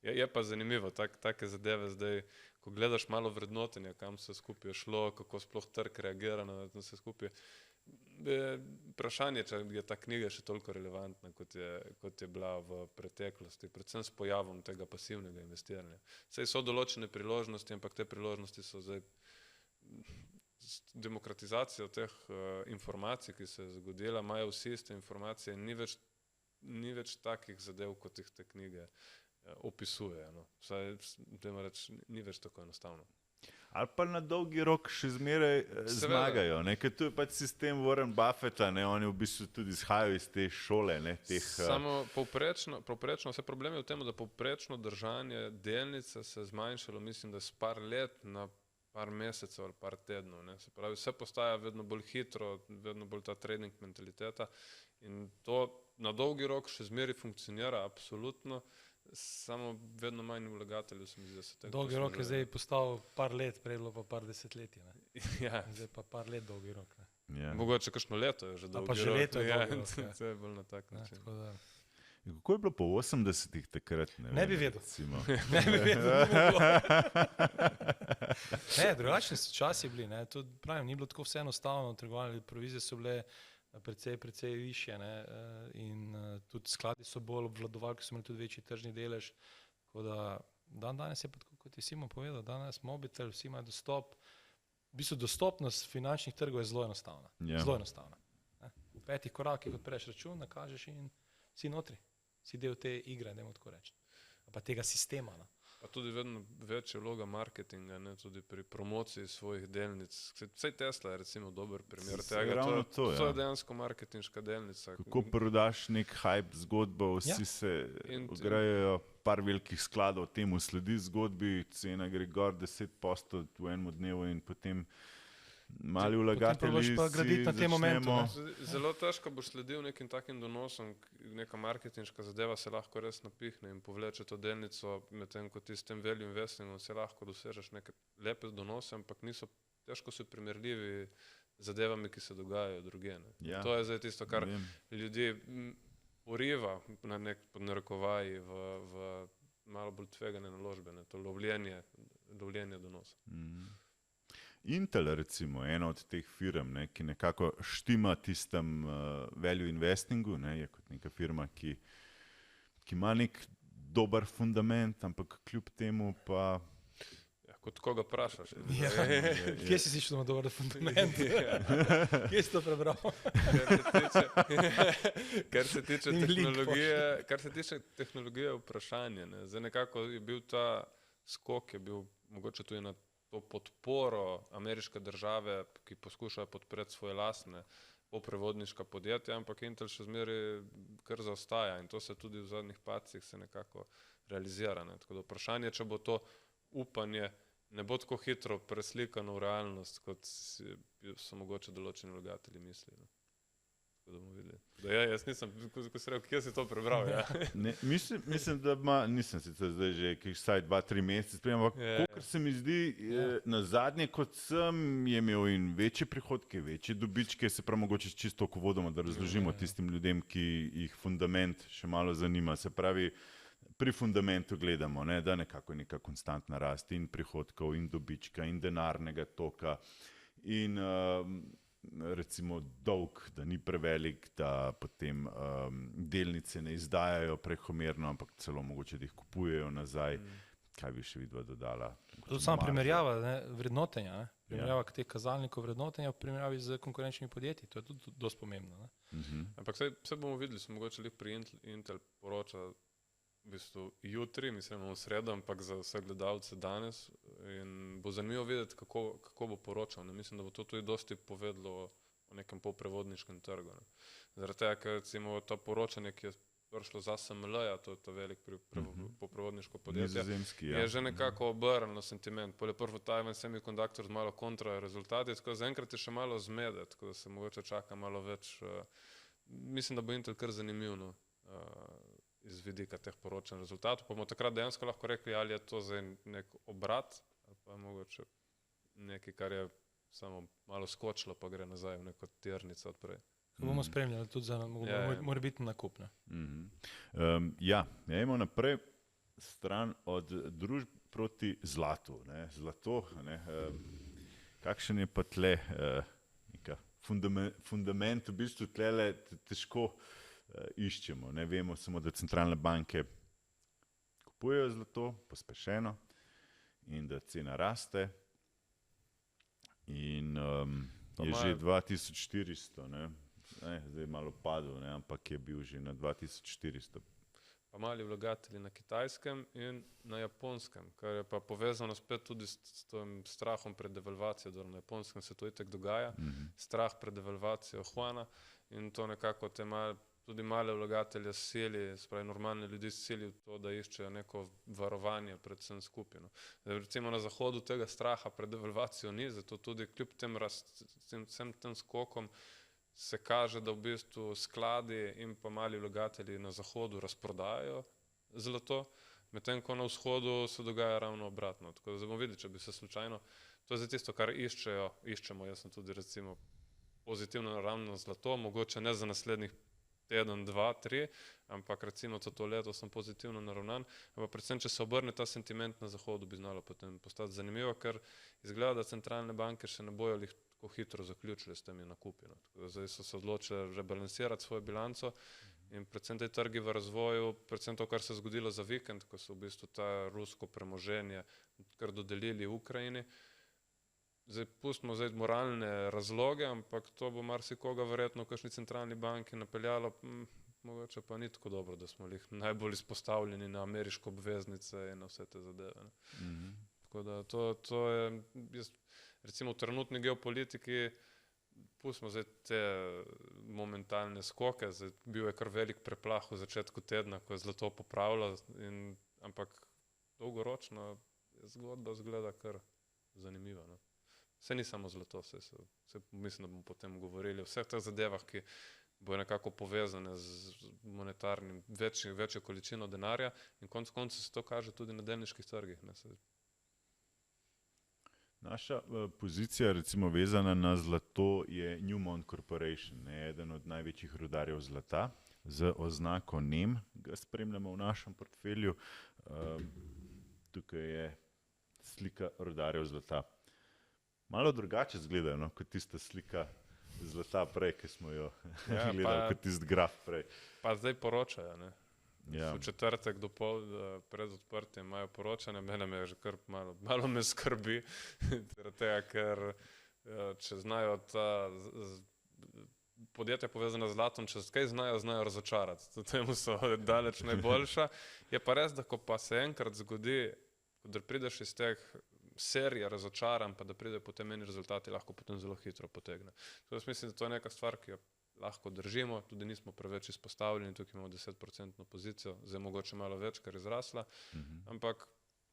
S3: Je pa zanimivo, take zadeve zdaj, ko gledaš malo vrednotenja, kam se skupaj je šlo, kako sploh trg reagira na vse skupaj. Vprašanje, če je ta knjiga še toliko relevantna, kot je bila v preteklosti, predvsem s pojavom tega pasivnega investiranja. Saj so določene priložnosti, ampak te priložnosti so zdaj demokratizacijo teh informacij, ki se je zgodila, imajo vsi iste informacije, ni več takih zadev, kot jih te knjige opisuje. No. Vsaj, ni več tako enostavno.
S1: Ali pa na dolgi rok še zmeraj zmagajo, ne? Ker tu je pač sistem Warren Buffetta, ne? Oni v bistvu tudi izhajajo iz te šole. Ne?
S3: Samo povprečno, vse problem je v tem, da povprečno držanje delnice se je zmanjšalo, mislim, da s par let na par mesecev ali par tednov. Ne? Se pravi, vse postaja vedno bolj hitro, vedno bolj ta trading mentaliteta in to na dolgi rok še zmeraj funkcionira, absolutno. Samo vedno manj vlagateljev se mi zdi, da se tega.
S2: Dolgi rok je zdaj postal par let, prej bilo pa par desetletij.
S3: Ja.
S2: Zdaj pa par let dolgi rok.
S1: Ja.
S3: Mogoče kakšno leto je že dolgi rok.
S2: Pa že leto je dolgi rok.
S3: Ja. To je bolj na tak način.
S1: Kako je bilo po 80-ih takrat?
S2: Ne bi vedel. Ne bi vedel. Ne, drugačni so časi bili. Ne. To, pravim, ni bilo tako vse enostavno, trgovanje provizije so bile precej više, ne, in tudi skladi so bolj obvladovali, ki so imeli tudi večji tržni delež, tako da danes je pa tako, kot je Simon povedal, danes mobitel, vsi imajo dostop, v bistvu dostopnost finančnih trgov je zelo enostavna, zelo enostavna. Ne. V 5 korakih odpreš račun, nakažeš in si notri, si del te igre, dajmo tako reči, pa tega sistema. No.
S3: Pa tudi vedno večja vloga marketinga, ne, tudi pri promociji svojih delnic. Vsej Tesla je recimo dober primer tega. To je dejansko marketinška delnica.
S1: Kako prodaš nek hype zgodbo, vsi se ograjajo, par velikih skladov temu sledi zgodbi, cena gre gor 10% v enem dnevu in potem mali vlagatelji
S2: pa graditi na tem momentu.
S3: Zelo težko boš sledil nekim takim donosom, neka marketinška zadeva se lahko res napihne in povleče to delnico, medtem ko ti s tem value investingom se lahko dosežeš neke lepe donose, ampak težko so primerljivi zadevami, ki se dogajajo drugje. Ja, to je zdaj tisto, kar ljudi poriva na nek podnarekovaji v malo bolj tvegane naložbe, to lovljenje donosa.
S1: Intel, recimo, ena od teh firm, ne, ki nekako štima tistem value investingu, ne, je kot neka firma, ki ima nek dober fundament, ampak kljub temu pa...
S3: Ja, kot koga prašaš?
S2: Ja. Kje si šel na dober fundament? Kje si to prebral?
S3: Kar se tiče tehnologije vprašanje. Ne. Zdaj nekako je bil ta skok, je bil mogoče tudi na to podporo ameriške države, ki poskušajo podpreti svoje lastne poprevodniška podjetja, ampak Intel še zmeraj kar zaostaja in to se tudi v zadnjih padcih se nekako realizira. Ne. Tako da vprašanje, če bo to upanje ne bo tako hitro preslikano v realnost, kot so mogoče določeni vlagatelji mislijo. Da bomo videli. Jaz nisem, ko si rekel, kje si to prebral? Ja.
S1: Ne, mislim, da nisem sicer zdaj že vsaj 2-3 mesece spremljal, ampak kolikor se mi zdi, na zadnje, kot sem, je imel in večje prihodke, večje dobičke, se pravi mogoče čisto uvodoma, da razložimo tistim ljudem, ki jih fundament še malo zanima. Se pravi, pri fundamentu gledamo, ne, da nekako je neka konstantna rast in prihodkov in dobička in denarnega toka in recimo dolg, da ni prevelik, da potem delnice ne izdajajo prekomerno, ampak celo mogoče da jih kupujejo nazaj. Kaj bi še vidva dodala?
S2: To je sama primerjava vrednotenja, primerjava teh kazalnikov vrednotenja v primerjavi z konkurenčnimi podjetji. To je tudi dosti pomembno.
S3: Ampak vse bomo videli, so mogoče pri Intel poroča v bistvu jutri, mislim v sredo, ampak za vse gledalce danes in bo zanimivo videti, kako bo poročal. Mislim, da bo to tudi dosti povedalo o nekem polprevodniškem trgu. Zaradi tega, ker recimo to poročanje, ki je prišlo za SML-ja, to je to velik polprevodniško podjetje, je že nekako obrnilo sentiment. Pol je prvo Taiwan Semiconductor z malo kontra rezultati, tako zaenkrat je še malo zmede, tako da se mogoče čaka malo več. Mislim, da bo Intel kar zanimivo iz vidika teh poročanj rezultatov, pa bomo takrat dejansko lahko rekli, ali je to zdaj nek obrat, ali pa mogoče nekaj, kar je samo malo skočilo, pa gre nazaj v neko tirnico odprej.
S2: Bomo spremljali tudi za morebitni nakup.
S1: Ja, imamo naprej stran od družb proti zlatu. Zlato, kakšen je pa tle fundament, v bistvu tlele težko iščemo. Ne vemo samo, da centralne banke kupujejo zlato pospešeno in da cena raste in je že 2400, zdaj malo padel, ampak je bil že na 2400.
S3: Pa mali vlagatelji na Kitajskem in na Japonskem, kar je pa povezano spet tudi s tem strahom pred devalvacijo, da na Japonskem se to itek dogaja, strah pred devalvacijo juana in to nekako te tudi male vlagatelje sili, spravi normalne ljudi sili v to, da iščejo neko varovanje pred vsem skupino. Recimo na zahodu tega straha pred devalvacijo ni, zato tudi kljub tem skokom se kaže, da v bistvu skladi in pa mali vlagatelji na zahodu razprodajajo zlato, medtem ko na vzhodu se dogaja ravno obratno. Tako da bomo videli, če bi se slučajno, to je za tisto, kar iščemo, jaz sem tudi recimo pozitivno naravno zlato, mogoče ne za naslednjih teden, 2, 3, ampak recimo to leto sem pozitivno naravnan, ampak predvsem, če se obrne ta sentiment na zahodu, bi znalo potem postati zanimivo, ker izgleda, da centralne banke še ne bojo tako hitro zaključile s temi nakupi. Zdaj so se odločile rebalansirati svojo bilanco in predvsem te trgi v razvoju, predvsem to, kar se je zgodilo za vikend, ko so v bistvu ta rusko premoženje kar dodelili Ukrajini. Zdaj pustimo moralne razloge, ampak to bo marsikoga verjetno v kakšni centralni banki napeljalo, mogoče pa ni tako dobro, da smo najbolj izpostavljeni na ameriške obveznice in na vse te zadeve. Tako da to je, recimo v trenutni geopolitiki, pustimo zdaj te momentalne skoke, bil je kar velik preplah v začetku tedna, ko je zlato popravilo, ampak dolgoročno zgodba zgleda kar zanimiva. Vse ni samo zlato, mislim, da bomo potem govorili o vseh teh zadevah, ki bojo nekako povezane z monetarnim, večjo količino denarja in konec koncev se to kaže tudi na delniških trgih.
S1: Naša pozicija, recimo vezana na zlato, je Newmont Corporation, eden od največjih rudarjev zlata, z oznako NEM, ga spremljamo v našem portfelju. Tukaj je slika rudarjev zlata. Malo drugače izgledajo, kot tista slika zlata prej, ki smo jo gledali, kot tisti graf prej.
S3: Pa zdaj poročajo, v četrtek pred odprtjem imajo poročanje, mene me že kar malo me skrbi, tega, ker če znajo ta podjetja povezana z zlatom, če kaj znajo razočarati. Temu so daleč najboljša. Je pa res, da ko pa se enkrat zgodi, da prideš iz teh serija razočaran, pa da pride potem meni rezultati, lahko potem zelo hitro potegne. Jaz mislim, da to je neka stvar, ki jo lahko držimo, tudi nismo preveč izpostavljeni, tukaj imamo 10% pozicijo, zdaj mogoče malo več, ker je zrasla, ampak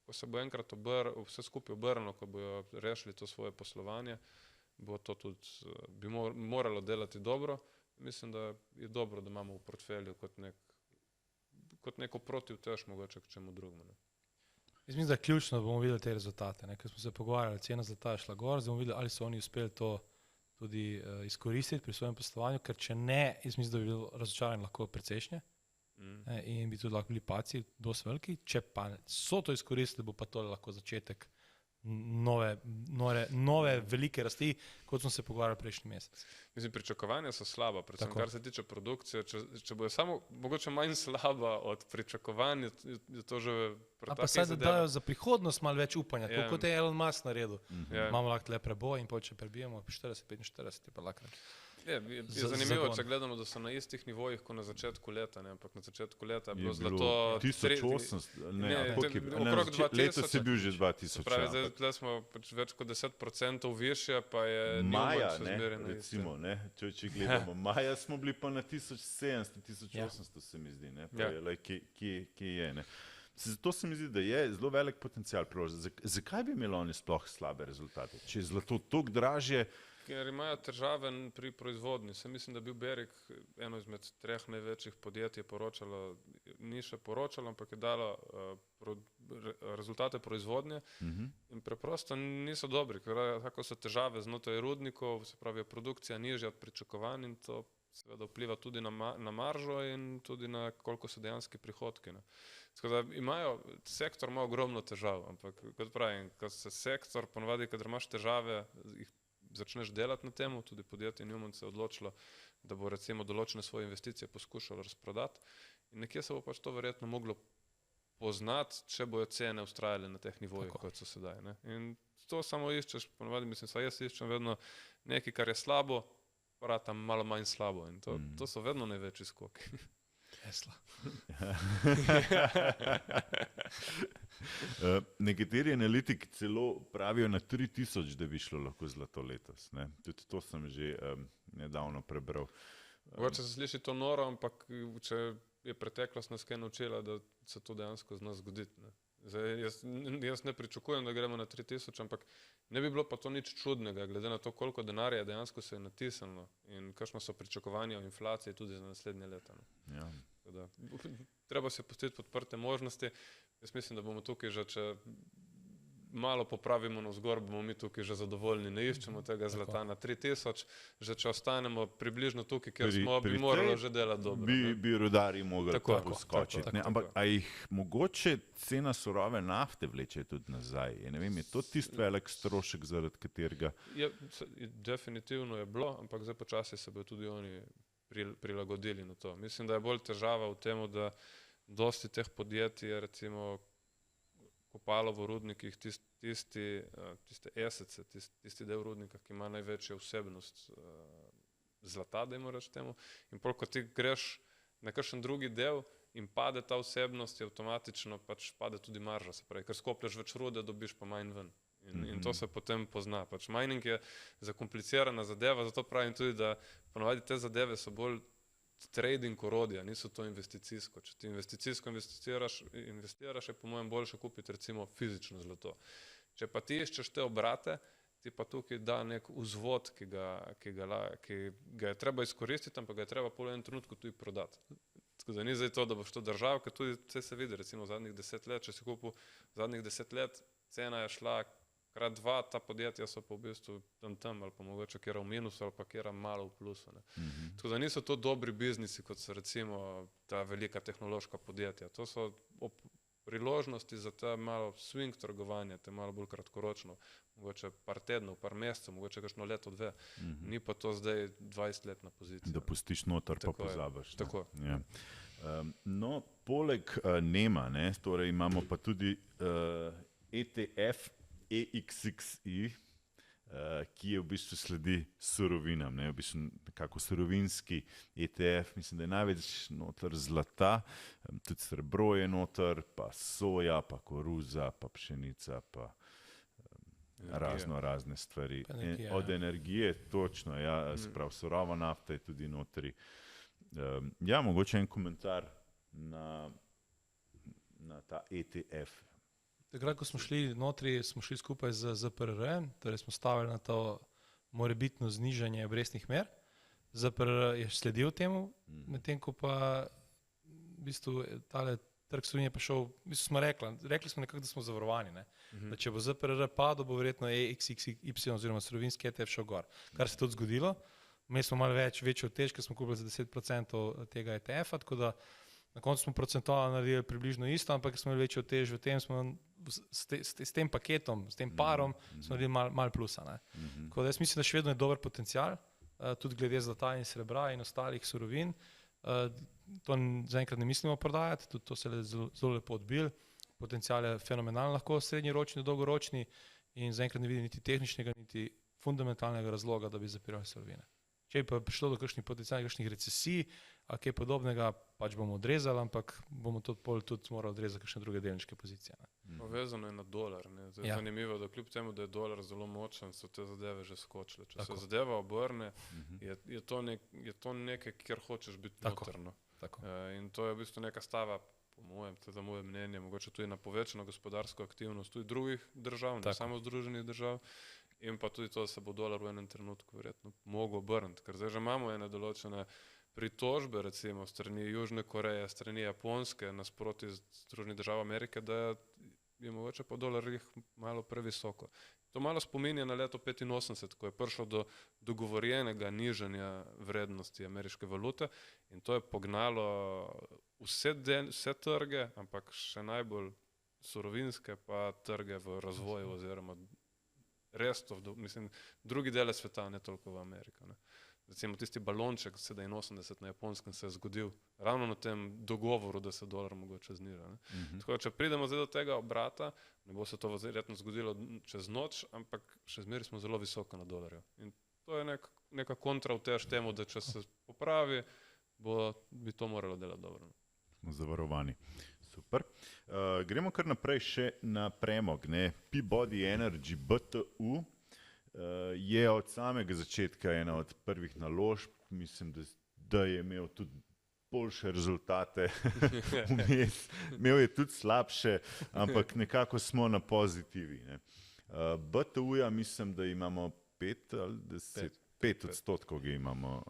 S3: ko se bo enkrat vse skupaj obrnilo, ko bojo rešili to svoje poslovanje, bo to tudi, bi moralo delati dobro. Mislim, da je dobro, da imamo v portfelju kot neko protivtež mogoče k čemu drugemu. Ne.
S2: Jaz mislim, da je ključno, da bomo videli te rezultate. Ne? Ker smo se pogovarjali, cena zlata je šla gor, zdaj bomo videli, ali so oni uspeli to tudi izkoristiti pri svojem poslovanju, ker če ne, jaz mislim, da bi bilo razočaranje lahko precejšnje in bi tudi lahko bili paci dosti veliki. Če pa so to izkoristili, bo pa to lahko začetek nove velike rasti, kot smo se pogovarjali prejšnji mesec.
S3: Mislim, pričakovanja so slaba, predvsem kar se tiče produkcije. Če bojo samo mogoče manj slaba od pričakovanj, je to že
S2: A pa saj da dajo za prihodnost malo več upanja, kot je Elon Musk naredil. Imamo lahko le preboj in če prebijemo 40-45, je pa lahko.
S3: Je zanimivo, če gledamo, da so na istih nivojih, kot na začetku leta, ne? Ampak na začetku leta je bilo zlato
S1: 1800,
S3: okrog 2000.
S1: Letos je bil že 2000.
S3: Se pravi, zdaj smo več kot 10% više, pa je
S1: maja, recimo, če gledamo, maja smo bili pa na 1700-1800, se mi zdi, kje je, ne. Zato se mi zdi, da je zelo velik potencial priložnosti. Zakaj bi imeli oni sploh slabe rezultate? Če je zlato toliko dražje,
S3: ker imajo težave pri proizvodnji. Mislim, da je bil Barrick eno izmed 3 največjih podjetij poročalo, ni še poročalo, ampak je dalo rezultate proizvodnje in preprosto niso dobri, ker tako so težave znotraj rudnikov, se pravi, produkcija nižja od pričakovanj in to seveda vpliva tudi na maržo in tudi na koliko so dejanski prihodki. Ne. Tako da sektor ima ogromno težav, ampak kot pravim, ko se sektor ponovadi, kadar imaš težave, jih začneš delati na temu, tudi podjetje Newmont se je odločilo, da bo recimo določene svoje investicije poskušalo razprodati in nekje se bo pač to verjetno moglo poznati, če bojo cene ustrajale na teh nivojih, kot so sedaj. Ne. In to samo iščeš, ponovadi mislim, saj jaz iščem vedno nekaj, kar je slabo, pa tam malo manj slabo in to so vedno največji skoki.
S2: Tesla.
S1: Nekateri analitiki celo pravijo na 3000, da bi šlo lahko zlato letos. Ne? Tudi to sem že nedavno prebral.
S3: Mogoče se sliši to noro, ampak če je preteklost nas kaj naučila, da se to dejansko zna zgoditi. Ne? Zdaj, jaz ne pričakujem, da gremo na 3000, ampak ne bi bilo pa to nič čudnega, glede na to, koliko denarja dejansko se je natisnilo in kakšno so pričakovanja o inflaciji tudi za naslednje leta.
S1: Ja.
S3: Treba se pustiti podprte možnosti. Jaz mislim, da bomo tukaj že, če malo popravimo navzgor, bomo mi tukaj že zadovoljni. Ne iščemo tega zlata na 3000, že če ostanemo približno tukaj, kjer smo, bi moralo že delati dobro.
S1: Bi rudarji mogli tako skočiti. Ampak a jih mogoče cena surove nafte vleče tudi nazaj? Ne vem, je to tisti velik strošek, zaradi katerega?
S3: Definitivno je bilo, ampak zdaj počasi se bodo tudi oni prilagodili na to. Mislim, da je bolj težava v tem, da dosti teh podjetij je recimo kopalo v rudnikih tiste esece, tisti del rudnika, ki ima največjo vsebnost zlata, dajmo reči temu. In pol, ko ti greš na kakšen drugi del in pade ta vsebnost, je avtomatično pač pade tudi marža, se pravi, ker skoplješ več rude, dobiš pa manj ven. In to se potem pozna. Pač mining je zakomplicirana zadeva, zato pravim tudi, da ponovadi te zadeve so bolj trading orodja, niso to investicijsko. Če ti investicijsko investiraš, je po mojem boljše kupiti recimo fizično zlato. Če pa ti iščeš te obrate, ti pa tukaj da nek vzvod, ki ga je treba izkoristiti, ampak ga je treba po enem trenutku tudi prodati. Tako da ni zdaj to, da boš to držal, ker tudi se vidi, recimo zadnjih 10 let, če si kupil zadnjih 10 let, cena je šla krat 2, ta podjetja so pa v bistvu tam ali pa mogoče kjera v minusu ali pa kjera malo v plusu. Tako da niso to dobri biznisi, kot so recimo ta velika tehnološka podjetja. To so priložnosti za ta malo swing trgovanje, te malo bolj kratkoročno, mogoče par tednov, par mesecev, mogoče kakšno leto, 2. Ni pa to zdaj 20-letna pozicija.
S1: Da pustiš noter, pa pozabiš.
S3: Tako.
S1: Ja. No, poleg NEMA, torej imamo pa tudi ETF EXXI, ki je v bistvu sledi surovinam, v bistvu nekako surovinski ETF, mislim, da je največ noter zlata, tudi srebro je noter, pa soja, pa koruza, pa pšenica, pa razne stvari. Od energije, točno, ja, sprav, surova nafta je tudi notri. Ja, mogoče en komentar na ta ETF.
S2: Takrat, ko smo šli notri, smo šli skupaj z ZPRR, torej smo stavili na to morebitno znižanje obrestnih mer. ZPRR je sledil temu, medtem ko pa v bistvu tale trg surovin je prišel, v bistvu smo rekli smo nekako, da smo zavarovani, ne? Da če bo ZPRR padel, bo verjetno EXXY oziroma surovinski ETF šel gor. Kar se je tudi zgodilo. Imeli smo malo večjo tež, ker smo kupili za 10% tega ETF-a, tako da na koncu smo procentualno naredili približno isto, ampak smo imeli večjo tež v tem, smo s tem paketom, s tem parom, smo naredili malo plusa. Ne? Tako da jaz mislim, da še vedno je dober potencial, tudi glede zlata in srebra in ostalih surovin. To zaenkrat ne mislimo prodajati, tudi to se je zelo lepo odbil. Potencial je fenomenalen, lahko srednjeročni, dolgoročni in zaenkrat ne vidim niti tehničnega, niti fundamentalnega razloga, da bi zapirali surovine. Če bi pa prišlo do kakšnih potencialnih kakšnih recesij ali kaj podobnega, pač bomo odrezali, ampak bomo tudi morali odrezati kakšne druge delniške pozicije.
S3: Vezano je na dolar. Ja. Zanimivo, da kljub temu, da je dolar zelo močen, so te zadeve že skočile. Če se zadeva obrne, je to nekaj, kjer hočeš biti notrno. In to je v bistvu neka stava, po mojem, za moje mnenje, mogoče tudi na povečano gospodarsko aktivnost tudi drugih držav, ne samo Združenih držav. In pa tudi to, da se bo dolar v enem trenutku verjetno mogel obrniti, ker zdaj že imamo ene določene pritožbe, recimo strani Južne Koreje, strani Japonske, nasproti Združenih držav Amerike, da je mogoče po dolarjih malo previsoko. To malo spominja na leto 1985, ko je prišlo do dogovorjenega nižanja vrednosti ameriške valute in to je pognalo vse trge, ampak še najbolj surovinske pa trge v razvoju oziroma drugi dele sveta, ne toliko v Ameriko. Ne. Recimo tisti balonček 87 na Japonskem se je zgodil ravno na tem dogovoru, da se dolar mogoče zniža. Tako da, če pridemo zdaj do tega obrata, ne bo se to verjetno zgodilo čez noč, ampak še zmeraj smo zelo visoko na dolarju. In to je neka kontrautež temu, da če se popravi, bi to moralo delati dobro.
S1: Smo zavarovani. Super. Gremo kar naprej še na premog. Peabody Energy BTU je od samega začetka ena od prvih naložb. Mislim, da je imel tudi boljše rezultate vmes. Imel je tudi slabše, ampak nekako smo na pozitivi. BTU-ja mislim, da imamo 5 ali 10. 5% ga imamo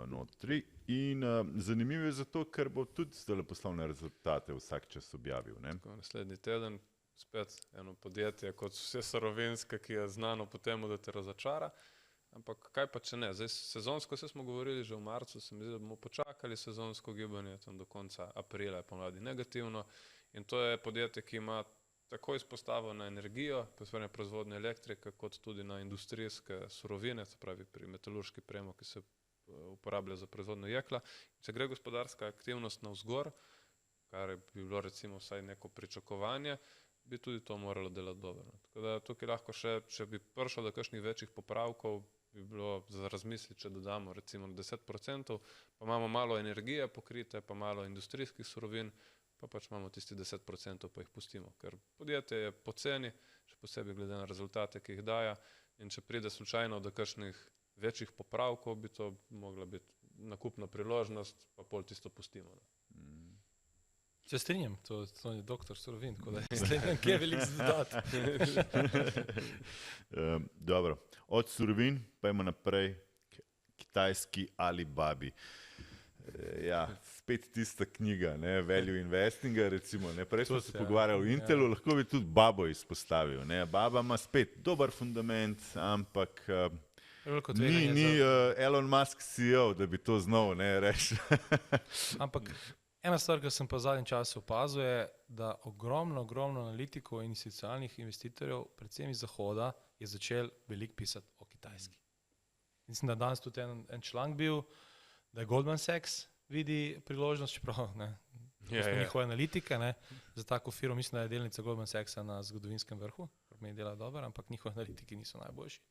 S1: notri in zanimivo je zato, ker bo tudi zdaj poslovne rezultate vsak čas objavil.
S3: Naslednji teden spet eno podjetje kot vse surovinske, ki je znano po temu, da te razočara, ampak kaj pa če ne. Zdaj sezonsko smo govorili že v marcu, se mi zdi, da bomo počakali sezonsko gibanje tam do konca aprila, je pomladi negativno in to je podjetje, ki ima tako izpostavljeno na energijo, posebej proizvodnje elektrike, kot tudi na industrijske surovine, se pravi pri metalurški premog, ki se uporablja za proizvodnjo jekla. Če gre gospodarska aktivnost navzgor, kar bi bilo recimo vsaj neko pričakovanje, bi tudi to moralo delati dobro. Tako da tukaj lahko še, če bi prišlo do kakšnih večjih popravkov, bi bilo za razmisliti, če dodamo recimo 10%, pa imamo malo energije pokrite, pa malo industrijskih surovin, pa pač imamo tisti 10%, pa jih pustimo, ker podjetje je poceni, še posebej glede na rezultate, ki jih daja in če pride slučajno do kakšnih večjih popravkov, bi to mogla biti nakupna priložnost, pa pol tisto pustimo.
S2: Se strinjam, to je doktor surovin, tako da je strinjam, kje je veliko zadati.
S1: Dobro, od surovin pa imamo naprej kitajski Alibabi. Ja, spet tista knjiga, Value Investinga, recimo. Prej smo se pogovarjali o Intelu, lahko bi tudi Babo izpostavil. Baba ima spet dober fundament, ampak ni Elon Musk CEO, da bi to znal reči.
S2: Ampak ena stvar, ki sem pa v zadnjem času opazil, je, da ogromno analitikov in institucionalnih investitorjev, predvsem iz Zahoda, je začel veliko pisati o Kitajski. Mislim, da danes tudi en članek bil, da je Goldman Sachs vidi priložnost, čeprav njihove analitike, za tako firmo, mislim, da je delnica Goldman Sachsa na zgodovinskem vrhu, kar mi dela dobro, ampak njihove analitiki niso najboljši.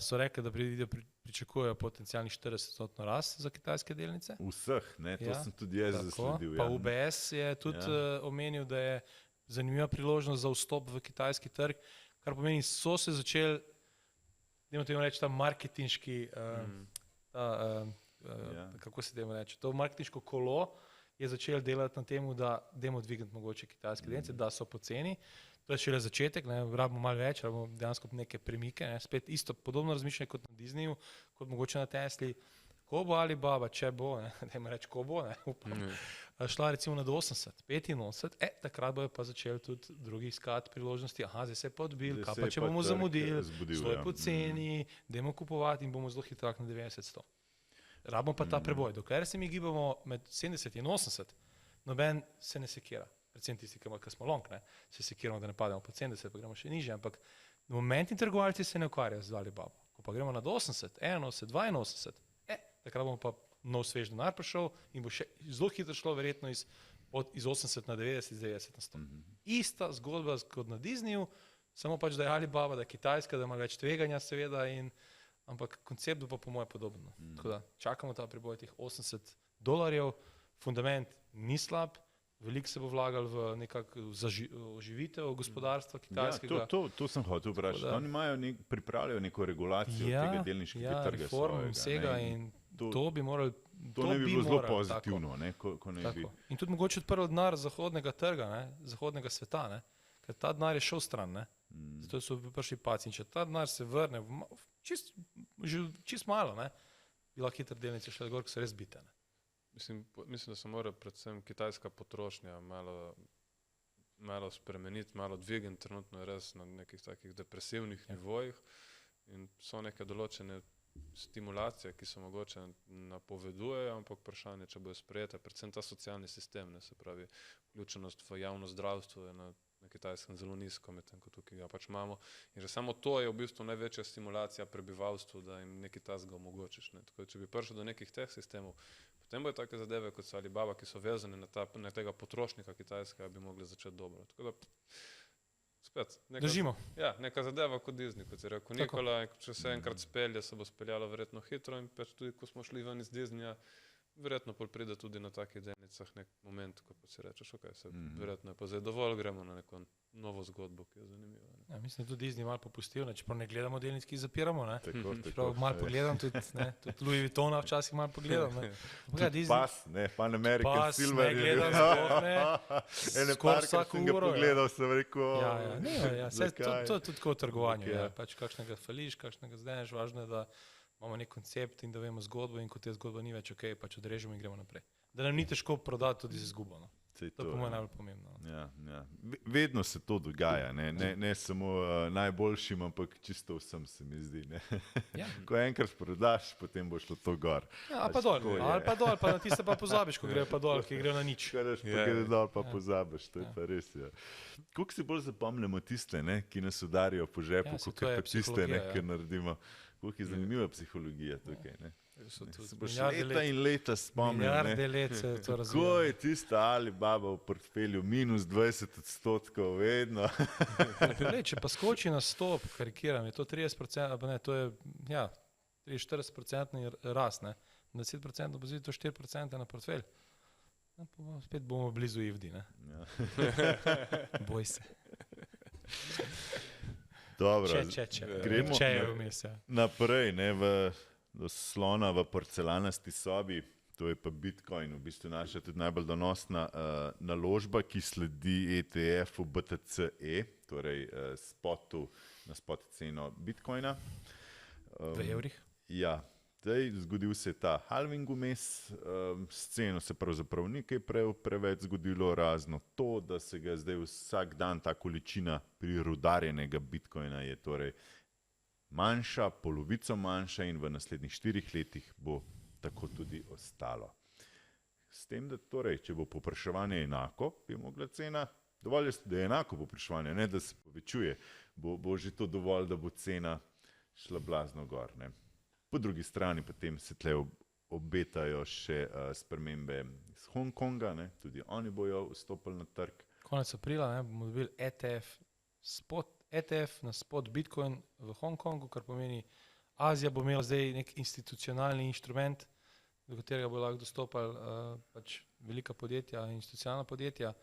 S2: So rekli, da pričakujejo potencialnih 40% rast za kitajske delnice.
S1: Vseh, to sem tudi jaz zasledil.
S2: Pa UBS je tudi omenil, da je zanimiva priložnost za vstop v kitajski trg, kar pomeni, so se začeli, ta marketinški kako se temu reče, to marketinško kolo je začelo delati na temu, da dajmo dvigniti mogoče kitajske delnice, da so poceni. To je šele začetek, ne, rabimo malo več, rabimo dejansko neke premike, ne, spet isto podobno razmišljanje kot na Disneyju, kot mogoče na Tesli. Ko bo Alibaba, če bo, ne, dajmo reči, ko bo, ne, upam, šla recimo na 80, 85, takrat bojo pa začeli tudi drugi iskati priložnosti, zdaj se je pa odbil, kaj pa če bomo zamudili, zelo je poceni, dajmo kupovati in bomo zelo hitro na 90-100. Rabimo pa ta preboj, dokler se mi gibamo med 70 in 80, noben se ne sekira. Predvsem tisti, ki smo long, ne, se sekiramo, da ne pademo pod 70, pa gremo še nižje, ampak momentni trgovalci se ne ukvarjajo z Alibabo. Ko pa gremo nad 80, 81, 82, takrat bomo pa nov svež denar prišel in bo še zelo hitro šlo verjetno iz 80 na 90, iz 90 na 100. Ista zgodba kot na Disneyju, samo pač, da je Alibaba, da je kitajska, da ima več tveganja seveda, ampak koncept bo pa po moje podobno. Tako da čakamo ta priboj teh $80, fundament ni slab, veliko se bo vlagali v nekako oživitev gospodarstva kitajskega.
S1: Ja, to sem hotel vprašati. Oni imajo pripravljajo neko regulacijo tega delniškega trga
S2: reform vsega in to bi morali.
S1: To ne bi bilo zelo pozitivno. Ko ne bi.
S2: In tudi mogoče odprlo denar zahodnega trga, ne, zahodnega sveta, ne, ker ta denar je šel stran. Ne. Zato so prišli paci. In če ta denar se vrne čist malo, ne, bi lahko hitro delnice šle gor, ko so res bite. Ne.
S3: Mislim, da se mora predvsem kitajska potrošnja malo spremeniti, malo dvigati, trenutno je res na nekih takih depresivnih nivojih in so neke določene stimulacije, ki se mogoče napovedujejo, ampak vprašanje, če bojo sprejete, predvsem ta socialni sistem, ne, se pravi, vključenost v javno zdravstvo je na Kitajskem zelo nizko, medtem ko tukaj ga pač imamo. In že samo to je v bistvu največja stimulacija prebivalstvu, da jim nekaj tasga omogočiš. Ne. Tako, če bi prišel do nekih teh sistemov, potem bojo take zadeve kot so Alibaba, ki so vezane na tega potrošnika kitajskega, bi mogli začeti dobro. Tako da, spet, neka zadeva kot Disney, kot je rekel Nikola, če se enkrat spelje, se bo speljalo verjetno hitro in pač tudi, ko smo šli ven iz Disneyja, verjetno pol pride tudi na takih delnicah nek moment, ko pa si rečeš, verjetno je pa zdaj dovolj, gremo na neko novo zgodbo, ki je zanimiva.
S2: Ja, mislim, da tudi Disney malo popustil, čeprav ne gledamo delnic, ki zapiramo.
S1: Tako,
S2: malo pogledam, tudi Louis Vuittona včasih malo pogledam.
S1: Pan American Silver.
S2: Ne gledam sploh, ne.
S1: Skoraj vsako uro. Pogledal sem rekel,
S2: to je tudi tako v trgovanju. Pač kakšnega fališ, kakšnega zdeneš, važno je, da imamo nek koncept in da vemo zgodbo in ko te zgodba ni več pač odrežemo in gremo naprej. Da nam ni težko prodati tudi z izgubo. No. To je po mojem najbolj pomembno.
S1: Ja. Vedno se to dogaja, ne samo najboljšim, ampak čisto vsem se mi zdi. Ja. Ko enkrat prodaš, potem bo šlo to gor.
S2: Ja, ali pa dol, pa na tiste pa pozabiš, ko grejo pa dol, ki grejo na nič.
S1: Gre dol, pa pozabiš, to je pa res. Ja. Koliko si bolj zapomnimo tiste, ki nas udarijo po žepu, kot pa tiste, ki naredimo. Koliko je zanimiva psihologija tukaj. Leta in leta spomnim.
S2: Milijarde let se to razvija.
S1: Ko je tista Alibaba v portfelju minus 20%, vedno.
S2: Če pa skoči na 100, karikiram, je to 30%, ne, to je 40% rast, ne. Na 10% bo to 4% na portfelj. Spet bomo blizu IFD, ne. Boj se.
S1: Dobro,
S2: gremo
S1: naprej, do slona v porcelanasti sobi, to je pa Bitcoin, v bistvu naša tudi najbolj donosna naložba, ki sledi ETF-u BTCE, torej na spot ceno Bitcoina.
S2: V evrih?
S1: Ja. Zgodil se je ta halving vmes, s ceno se pravzaprav ni kaj preveč zgodilo, razno to, da se ga zdaj vsak dan ta količina prirudarjenega bitcoina je torej manjša, polovico manjša in v naslednjih 4 letih bo tako tudi ostalo. S tem, da torej, če bo povpraševanje enako, bi mogla cena, dovolj je, da je enako povpraševanje, ne da se povečuje, bo že to dovolj, da bo cena šla blazno gor, ne. Po drugi strani potem se tle obetajo še spremembe iz Hongkonga, tudi oni bojo vstopili na trg.
S2: Konec aprila bomo dobili ETF na spot Bitcoin v Hongkongu, kar pomeni, Azija bo imela zdaj nek institucionalni inštrument, do katerega bo lahko dostopali pač velika podjetja, institucionalna podjetja,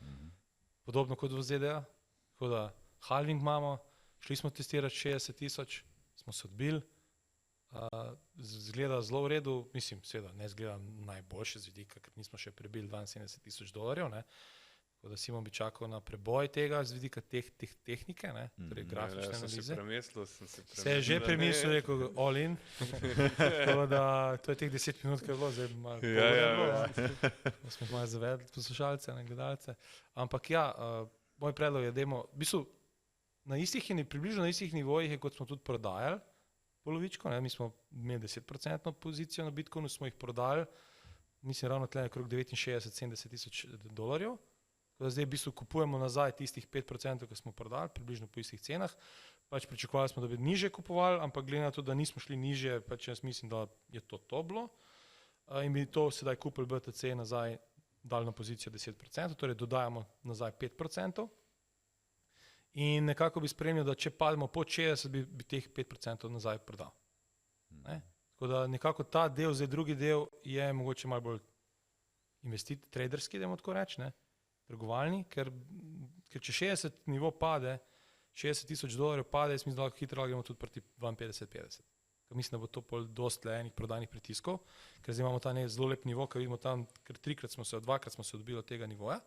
S2: podobno kot v ZDA. Tako da halving imamo, šli smo testirati 60,000, smo se odbili. Zgleda zelo v redu, mislim, seveda ne zgleda najboljše z vidika, ker nismo še prebili $72,000, ne. Tako da Simon bi čakal na preboj tega z vidika tehnike, ne, torej grafične
S3: Sem si
S2: analize.
S3: premislil,
S2: Se je že premislil, rekel all in. Tako da to je teh 10 minut, ki je bilo zdaj malo da smo malo zavedli poslušalce, ne gledalce. Ampak ja, moj predlog je, dajmo, v bistvu približno na istih nivojih je, kot smo tudi prodajali polovičko, ne, mi smo imeli 10% pozicijo na Bitcoinu, smo jih prodali, mislim ravno tle okrog 69-70 tisoč dolarjev. Tako da zdaj v bistvu kupujemo nazaj tistih 5%, ki smo prodali, približno po istih cenah. Pač pričakovali smo, da bi niže kupovali, ampak glede na to, da nismo šli niže, pač jaz mislim, da je to bilo. In bi to sedaj kupili BTC nazaj, dali na pozicijo 10%, torej dodajamo nazaj 5%. In nekako bi spremljal, da če pademo pod 60, bi teh 5% nazaj prodal. Ne? Tako da nekako ta del, zdaj drugi del je mogoče malo bolj traderski, da tako reči, ne? Trgovalni, ker če 60 nivo pade, 60 tisoč dolarjev pade, jaz mislim, da lahko hitro gremo tudi proti 52-50. Mislim, da bo to pol dosti enih prodajnih pritiskov, ker zdaj imamo ta zelo lep nivo, ker vidimo tam, ker dvakrat smo se odbili od tega nivoja.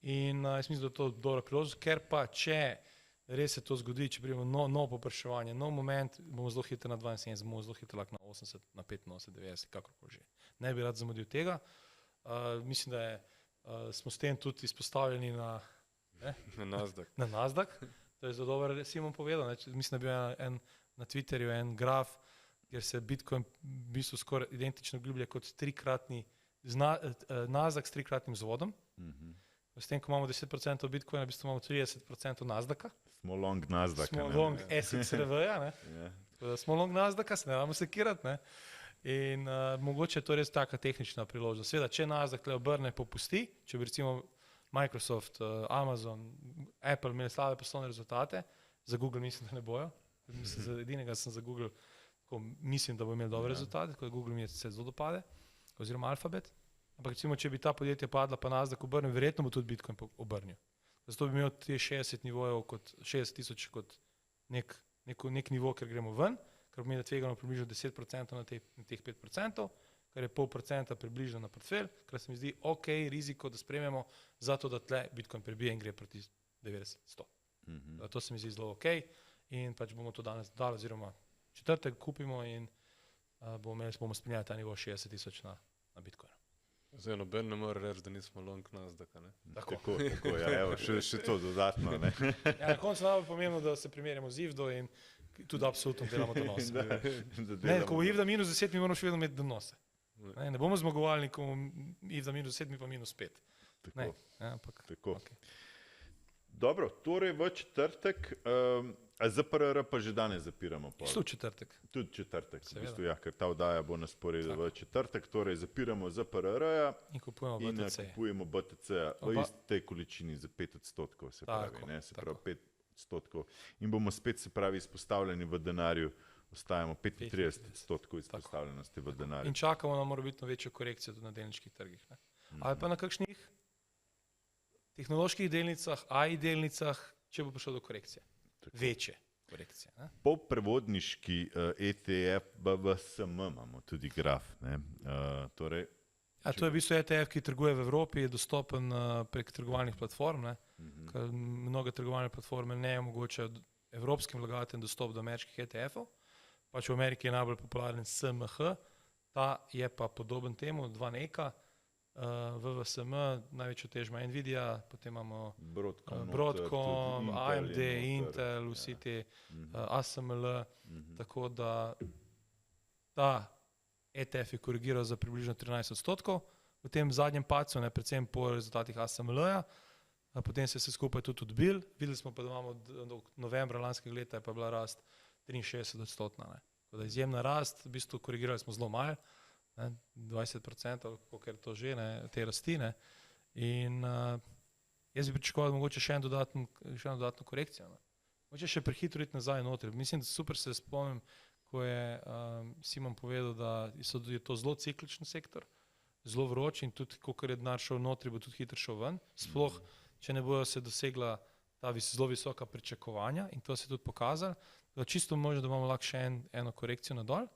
S2: In jaz mislim, da je to dobra priložnost, ker pa če res se to zgodi, če pridemo novo popraševanje, nov moment, bomo zelo hitro na 72, bomo zelo hitro lahko na 80, na 85, 90, kakorkoli že. Ne bi rad zamudil tega. Mislim, da smo s tem tudi izpostavljeni na Nasdaq. To je zelo dobro, Simon povedal. Ne? Mislim, da je bil na Twitterju en graf, kjer se Bitcoin v bistvu skoraj identično gljublja kot Nasdaq s trikratnim vzvodom. S tem, ko imamo 10% Bitcoina, v bistvu imamo 30% Nasdaqa.
S1: Smo long Nasdaqa.
S2: Smo long SXRV-ja. Smo long Nasdaqa, se ne vamo sekirati. Ne? In mogoče je to res taka tehnična priložnost. Seveda, če Nasdaq tle obrne, popusti, če bi recimo Microsoft, Amazon, Apple imeli slabe poslovne rezultate, za Google mislim, da ne bojo. Edinega sem za Google, mislim, da bo imel dobre rezultate, tako da Google mi se zelo dopade, oziroma Alphabet. Ampak recimo, če bi ta podjetja padla, pa Nasdaq obrnil, verjetno bo tudi Bitcoin obrnil. Zato bi imel te 60 nivojev, 60 tisoč kot nek nivo, ker gremo ven, ker pomeni, da tvegamo približno 10% na teh 5%, kar je 0,5% približno na portfelj, kar se mi zdi ok, riziko, da sprememo, zato da tle Bitcoin prebije in gre proti 90-100. To se mi zdi zelo ok in pač bomo to danes dali, oziroma četrtek kupimo in bomo spremljali ta nivo 60 tisoč na Bitcoinu.
S3: Zdaj, noben ne more reči, da nismo long Nasdaqa.
S1: Tako, ja, evo, še to dodatno. Ne?
S2: Ja, na koncu najbolj pomembno, da se primerjamo z IVDO in tudi absolutno delamo donose. Ko bo IVDA minus 10, mi moramo še vedno imeti donose. Ne bomo zmagovali, ko IVDA minus 10, mi pa minus 5.
S1: Tako.
S2: Ja, ampak,
S1: Tako.
S2: Okay.
S1: Dobro, torej v četrtek, ZPRR pa že danes zapiramo.
S2: Tudi četrtek.
S1: Tudi četrtek, v bistvu, ja, ker ta oddaja bo na sporedu v četrtek, torej zapiramo ZPRR-ja
S2: in kupujemo
S1: BTC-ja v istej količini za 5%, se pravi, ne, se pravi 5%. In bomo spet, se pravi, izpostavljeni v denarju, ostajamo 35% izpostavljenosti v denarju.
S2: In čakamo na morebitno večjo korekcijo tudi na delniških trgih. Ne? Ali pa na kakšnih tehnoloških delnicah, AI delnicah, če bo prišlo do korekcije. Tako. Večje korekcije. Ne?
S1: Po prevodniški ETF BVSM imamo tudi graf. Torej,
S2: to je v bistvu ETF, ki trguje v Evropi, je dostopen prek trgovalnih platform. Ker mnoge trgovalne platforme ne omogočajo evropskim vlagateljem dostop do ameriških ETF-ov. Pač v Ameriki je najbolj popularen SMH, ta je pa podoben temu, dva neka. VVSM, največjo tež ima Nvidia, potem imamo Broadcom, AMD, Intel, vsi te ASML, tako da ta ETF je korigiral za približno 13%. V tem zadnjem padcu, predvsem po rezultatih ASML-ja, potem se je vse skupaj tudi odbil. Videli smo pa, da imamo do novembra lanskega leta je pa bila rast 63%. Izjemna rast, v bistvu korigirali smo zelo malo. 20%, koliko je to že, te rasti. In jaz bi pričakoval mogoče še eno dodatno korekcijo. Mogoče še prehitro iti nazaj notri. Mislim, da super se spomnim, ko je Simon povedal, da je to zelo cikličen sektor, zelo vroč in tudi, ko je denar šel notri, bo tudi hitro šel ven. Sploh, če ne bojo se dosegla ta zelo visoka pričakovanja in to se je tudi pokazalo, da čisto možno, da imamo lahko še eno korekcijo nadol.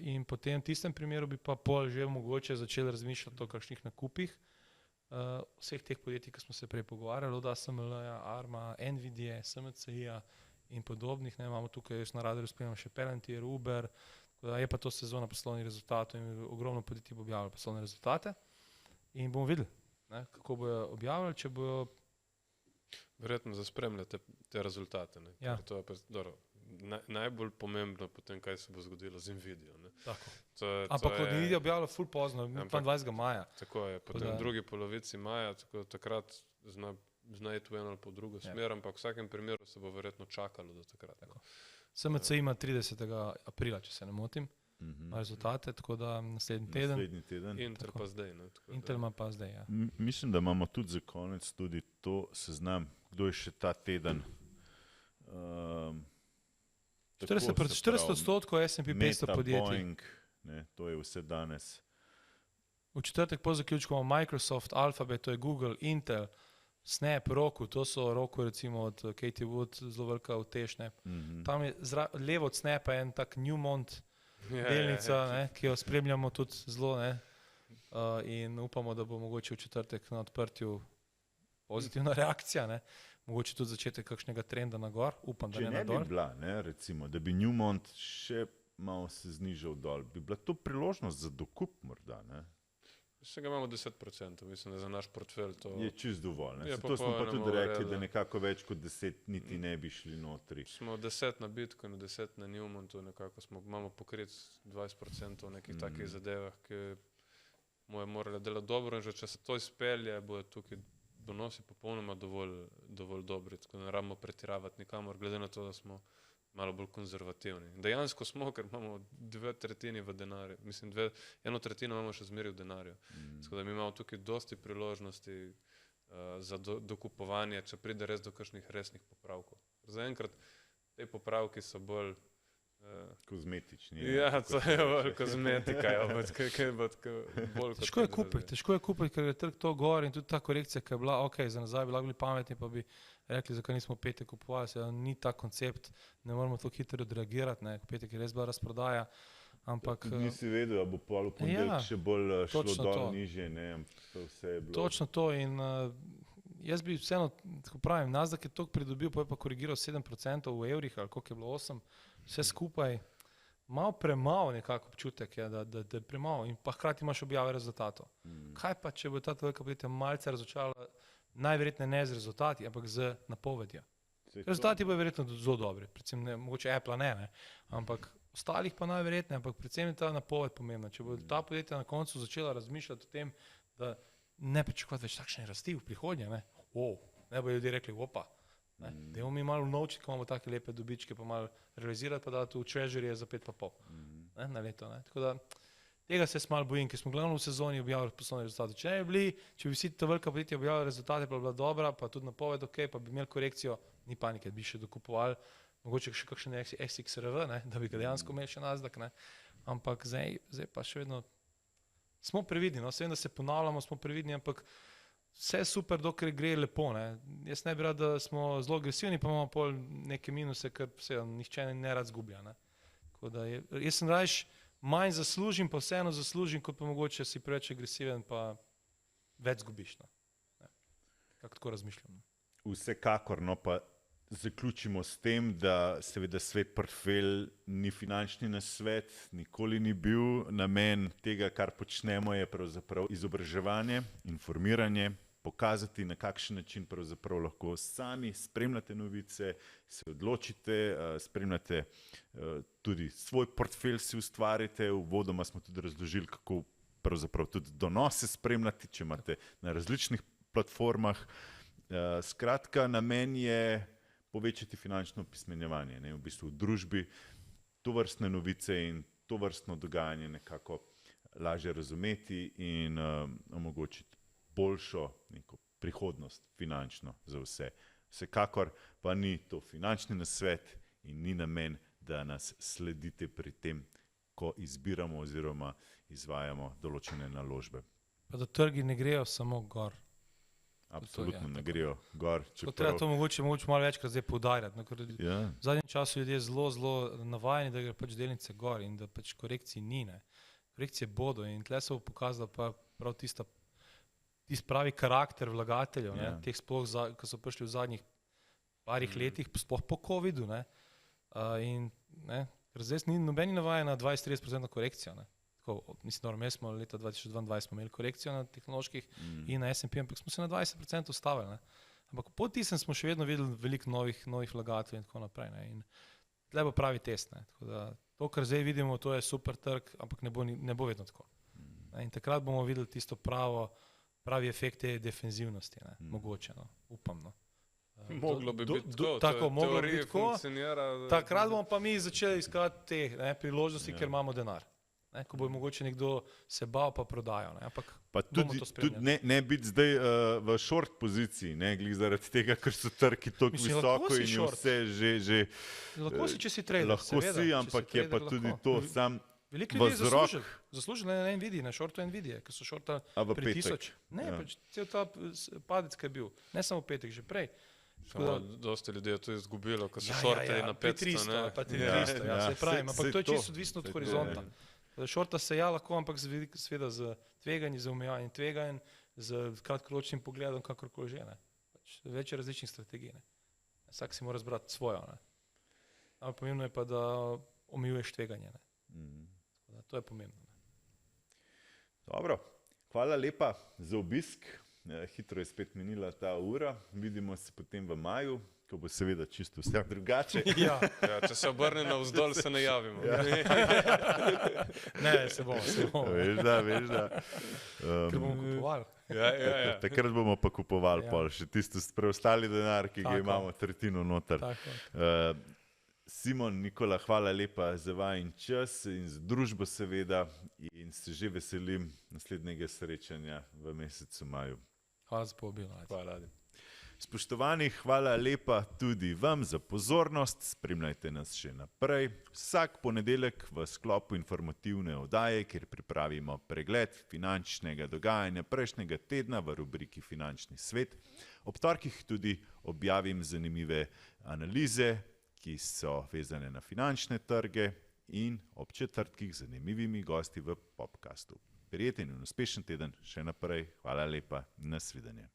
S2: In potem v tistem primeru bi pa pol že mogoče začeli razmišljati o kakšnih nakupih, vseh teh podjetij, ki smo se prej pogovarjali, od ASML-ja, Arma, Nvidia, SMCI-ja in podobnih. Ne, imamo tukaj, jaz na radarju spremljam še Palantir, Uber, je pa to sezona poslovnih rezultatov in ogromno podjetij bo objavilo poslovne rezultate. In bomo videli, ne, kako bojo objavljali, če bojo.
S3: Verjetno zaspremljate te rezultate. Ne?
S2: Ja.
S3: To je pa, dobro, najbolj pomembno potem, kaj se bo zgodilo z Nvidijo. Ne?
S2: Ampak od Nvidia objavlja ful pozno, 22. maja.
S3: Tako je, potem v drugi polovici maja, tako takrat zna iti v eno ali po drugo smer, ampak v vsakem primeru se bo verjetno čakalo do takrat.
S2: SMC ima 30. aprila, če se ne motim, rezultate, tako da naslednji teden.
S3: Intel pa zdaj. Ne?
S2: Intel ima pa zdaj, ja.
S1: Mislim, da imamo tudi za konec tudi to seznam, kdo je še ta teden.
S2: 40% S&P 500 podjetij.
S1: Boeing, ne, to je vse danes.
S2: V četrtek po zaključku imamo Microsoft, Alphabet, to je Google, Intel, Snap, Roku, to so Roku recimo od Katie Wood, zelo velika utešne. Tam je levo od Snapa en tak Newmont delnica, ne, ki jo spremljamo tudi zelo, ne, in upamo, da bo mogoče v četrtek na odprtju pozitivna reakcija, ne. Mogoče tudi začetek kakšnega trenda na gor, upam, da ne na dol.
S1: Če ne bi bila, ne, recimo, da bi Newmont še malo se znižal dol, bi bila to priložnost za dokup morda, ne?
S3: Vsega imamo 10%, mislim, da za naš portfelj to...
S1: Je čist dovolj, ne?
S3: Je
S1: To smo pa tudi rekli, da
S3: da
S1: nekako več kot 10 niti ne bi šli notri.
S3: smo 10 na Bitcoinu, 10 na Newmontu, nekako imamo pokrit 20% v nekih takih zadevah, ki mu je morali delati dobro in že če se to izpelje, bojo tukaj donosi popolnoma dovolj dobri, tako da ne rabimo pretiravati nikamor, glede na to, da smo malo bolj konzervativni. Dejansko smo, ker imamo 2/3 v denarju, mislim, 1/3 imamo še zmeri v denarju. Tako da mi imamo tukaj dosti priložnosti za dokupovanje, če pride res do kakšnih resnih popravkov. Zaenkrat te popravki so bolj
S1: Kozmetični.
S3: Ja, to je bolj kozmetika, kaj bo bolj kot...
S2: Težko je kupiti, ker je trg to gor in tudi ta korekcija, ki je bila, ok, za nazaj bi lahko bili pametni, pa bi rekli, zakaj nismo petek kupovali, se ni ta koncept, ne moramo to hitro odreagirati, ne, petek je res bila razprodaja, ampak...
S1: Nisi vedel, da bo pol v ponedeljek še bolj šlo dol nižje, ne, to vse je bilo...
S2: Točno to in jaz bi vseeno, tako pravim, Nasdaq je toliko pridobil, pa je pa korigiral 7% v evrih, ali koliko je bilo 8%, vse skupaj, malo premalo nekako občutek je, da je premalo in pa hkrati imaš objave rezultatov. Kaj pa, če bo ta velika podjetja malce razočarala, najverjetneje ne z rezultati, ampak z napovedjo. Rezultati bodo verjetno zelo dobri, predvsem ne, mogoče Apple ne, ampak ostalih pa najverjetneje, ampak predvsem je ta napoved pomembna. Če bo ta podjetja na koncu začela razmišljati o tem, da ne pričakovati več takšne rasti v prihodnje, ne bodo ljudje rekli, opa, dajmo mi malo unovčiti, ko imamo take lepe dobičke, pa malo realizirati, pa dati v treasury za 5,5 na leto. Ne. Tako da tega se malo bojim, ker smo glavno v sezoni objavili poslovne rezultate. Če bi vsi ta velika podjetja objavili rezultate, pa bi bila dobra, pa tudi napoved ok, pa bi imeli korekcijo, ni panike, bi še dokupovali, mogoče še kakšen SXRV, ne, da bi ga dejansko imeli še Nasdaq, ne. Ampak zdaj pa še vedno smo previdni, no, vsem, da se ponavljamo, smo previdni, ampak vse je super, dokler gre lepo, ne. Jaz ne bi rad, da smo zelo agresivni, pa imamo pol neke minuse, ker se nihče ne rad zgublja, ne. Tako da jaz sem rajš manj zaslužim, pa vseeno zaslužim, kot pa mogoče si preveč agresiven, pa več zgubiš, no. Kako tako razmišljam.
S1: Vsekakor, no, pa zaključimo s tem, da seveda svet portfelj ni finančni nasvet, nikoli ni bil. Namen tega, kar počnemo, je pravzaprav izobraževanje, informiranje, pokazati, na kakšen način pravzaprav lahko sami spremljate novice, se odločite, spremljate tudi svoj portfelj si ustvarite. Uvodoma smo tudi razložili, kako pravzaprav tudi donose spremljati, če imate na različnih platformah. Skratka, namen je povečati finančno opismenjevanje, ne, v bistvu v družbi, tovrstne novice in tovrstno dogajanje nekako lažje razumeti in omogočiti boljšo neko prihodnost finančno za vse. Vsekakor pa ni to finančni nasvet in ni namen, da nas sledite pri tem, ko izbiramo oziroma izvajamo določene naložbe.
S2: Pa da trgi ne grejo samo gor.
S1: Absolutno ne grejo gor.
S2: Treba to mogoče malo večkrat zdaj poudarjati. No, v zadnjem času ljudje zelo navajeni, da gre pač delnice gor in da pač korekcij ni. Ne. Korekcije bodo in tle se bo pokazala pa prav tista tisti pravi karakter vlagateljev,
S1: Ja.
S2: teh sploh, ki so prišli v zadnjih parih letih, sploh po COVID-u. Ker zdaj ni nobeni navaja na 20-30% korekcijo. Tako, mislim, da smo leta 2022 smo imeli korekcijo na tehnoloških in na S&P, ampak smo se na 20% ustavili. Ampak po tistem smo še vedno videli veliko novih vlagateljev in tako naprej. In tle bo pravi test. Tako da, to, kar zdaj vidimo, to je super trg, ampak ne bo vedno tako. In takrat bomo videli tisto pravi efekt te defenzivnosti. Mogoče, upam.
S3: Moglo bi biti
S2: tako. Moglo bi biti tako.
S3: Funkcionira.
S2: Takrat bomo pa mi začeli iskati te priložnosti, ker imamo denar. Ko bo mogoče nekdo se bal pa prodajal. Ampak
S1: pa tudi ne biti zdaj v short poziciji, glih zaradi tega, ker so trgi toliko visoko in je vse že...
S2: Lahko si, če si trader.
S1: Lahko
S2: seveda,
S1: si, ampak je pa tudi to sam
S2: veliko ljudi je zaslužili na Nvidia, na shortu Nvidia, ki so shorta pri 1000. Ne, cel ta padec, ki je bil. Ne samo petek, že prej.
S3: Dosti ljudi je to izgubilo, ko so shortili na 500.
S2: Pa 300, se pravi, ampak to je čisto odvisno od horizonta. Shorta se lahko, ampak seveda z tveganjem, z omejevanjem tveganj, z kratkoročnim pogledom, kakorkoli že. Več različnih strategij. Vsak si mora zbrati svojo. Ampak pomembno je pa, da omejuješ tveganje. To je pomembno.
S1: Dobro, hvala lepa za obisk. Hitro je spet minila ta ura. Vidimo se potem v maju, ko bo seveda čisto vse drugače.
S2: Ja,
S3: če se obrne navzdol, se ne javimo.
S2: ne, se bomo.
S1: Veš da.
S2: Ker bomo kupovali.
S1: Takrat bomo pa kupovali pol, še tisto preostali denar, ki ga imamo tretjino noter. Simon, Nikola, hvala lepa za vajen čas in za družbo seveda in se že veselim naslednjega srečanja v mesecu maju.
S2: Hvala za povabilo.
S3: Hvala.
S1: Spoštovani, hvala lepa tudi vam za pozornost. Spremljajte nas še naprej. Vsak ponedeljek v sklopu informativne oddaje, kjer pripravimo pregled finančnega dogajanja prejšnjega tedna v rubriki Finančni svet. Ob torkih tudi objavim zanimive analize, ki so vezane na finančne trge in ob četrtkih z zanimivimi gosti v podcastu. Prijeten in uspešen teden še naprej. Hvala lepa. Nasvidenje.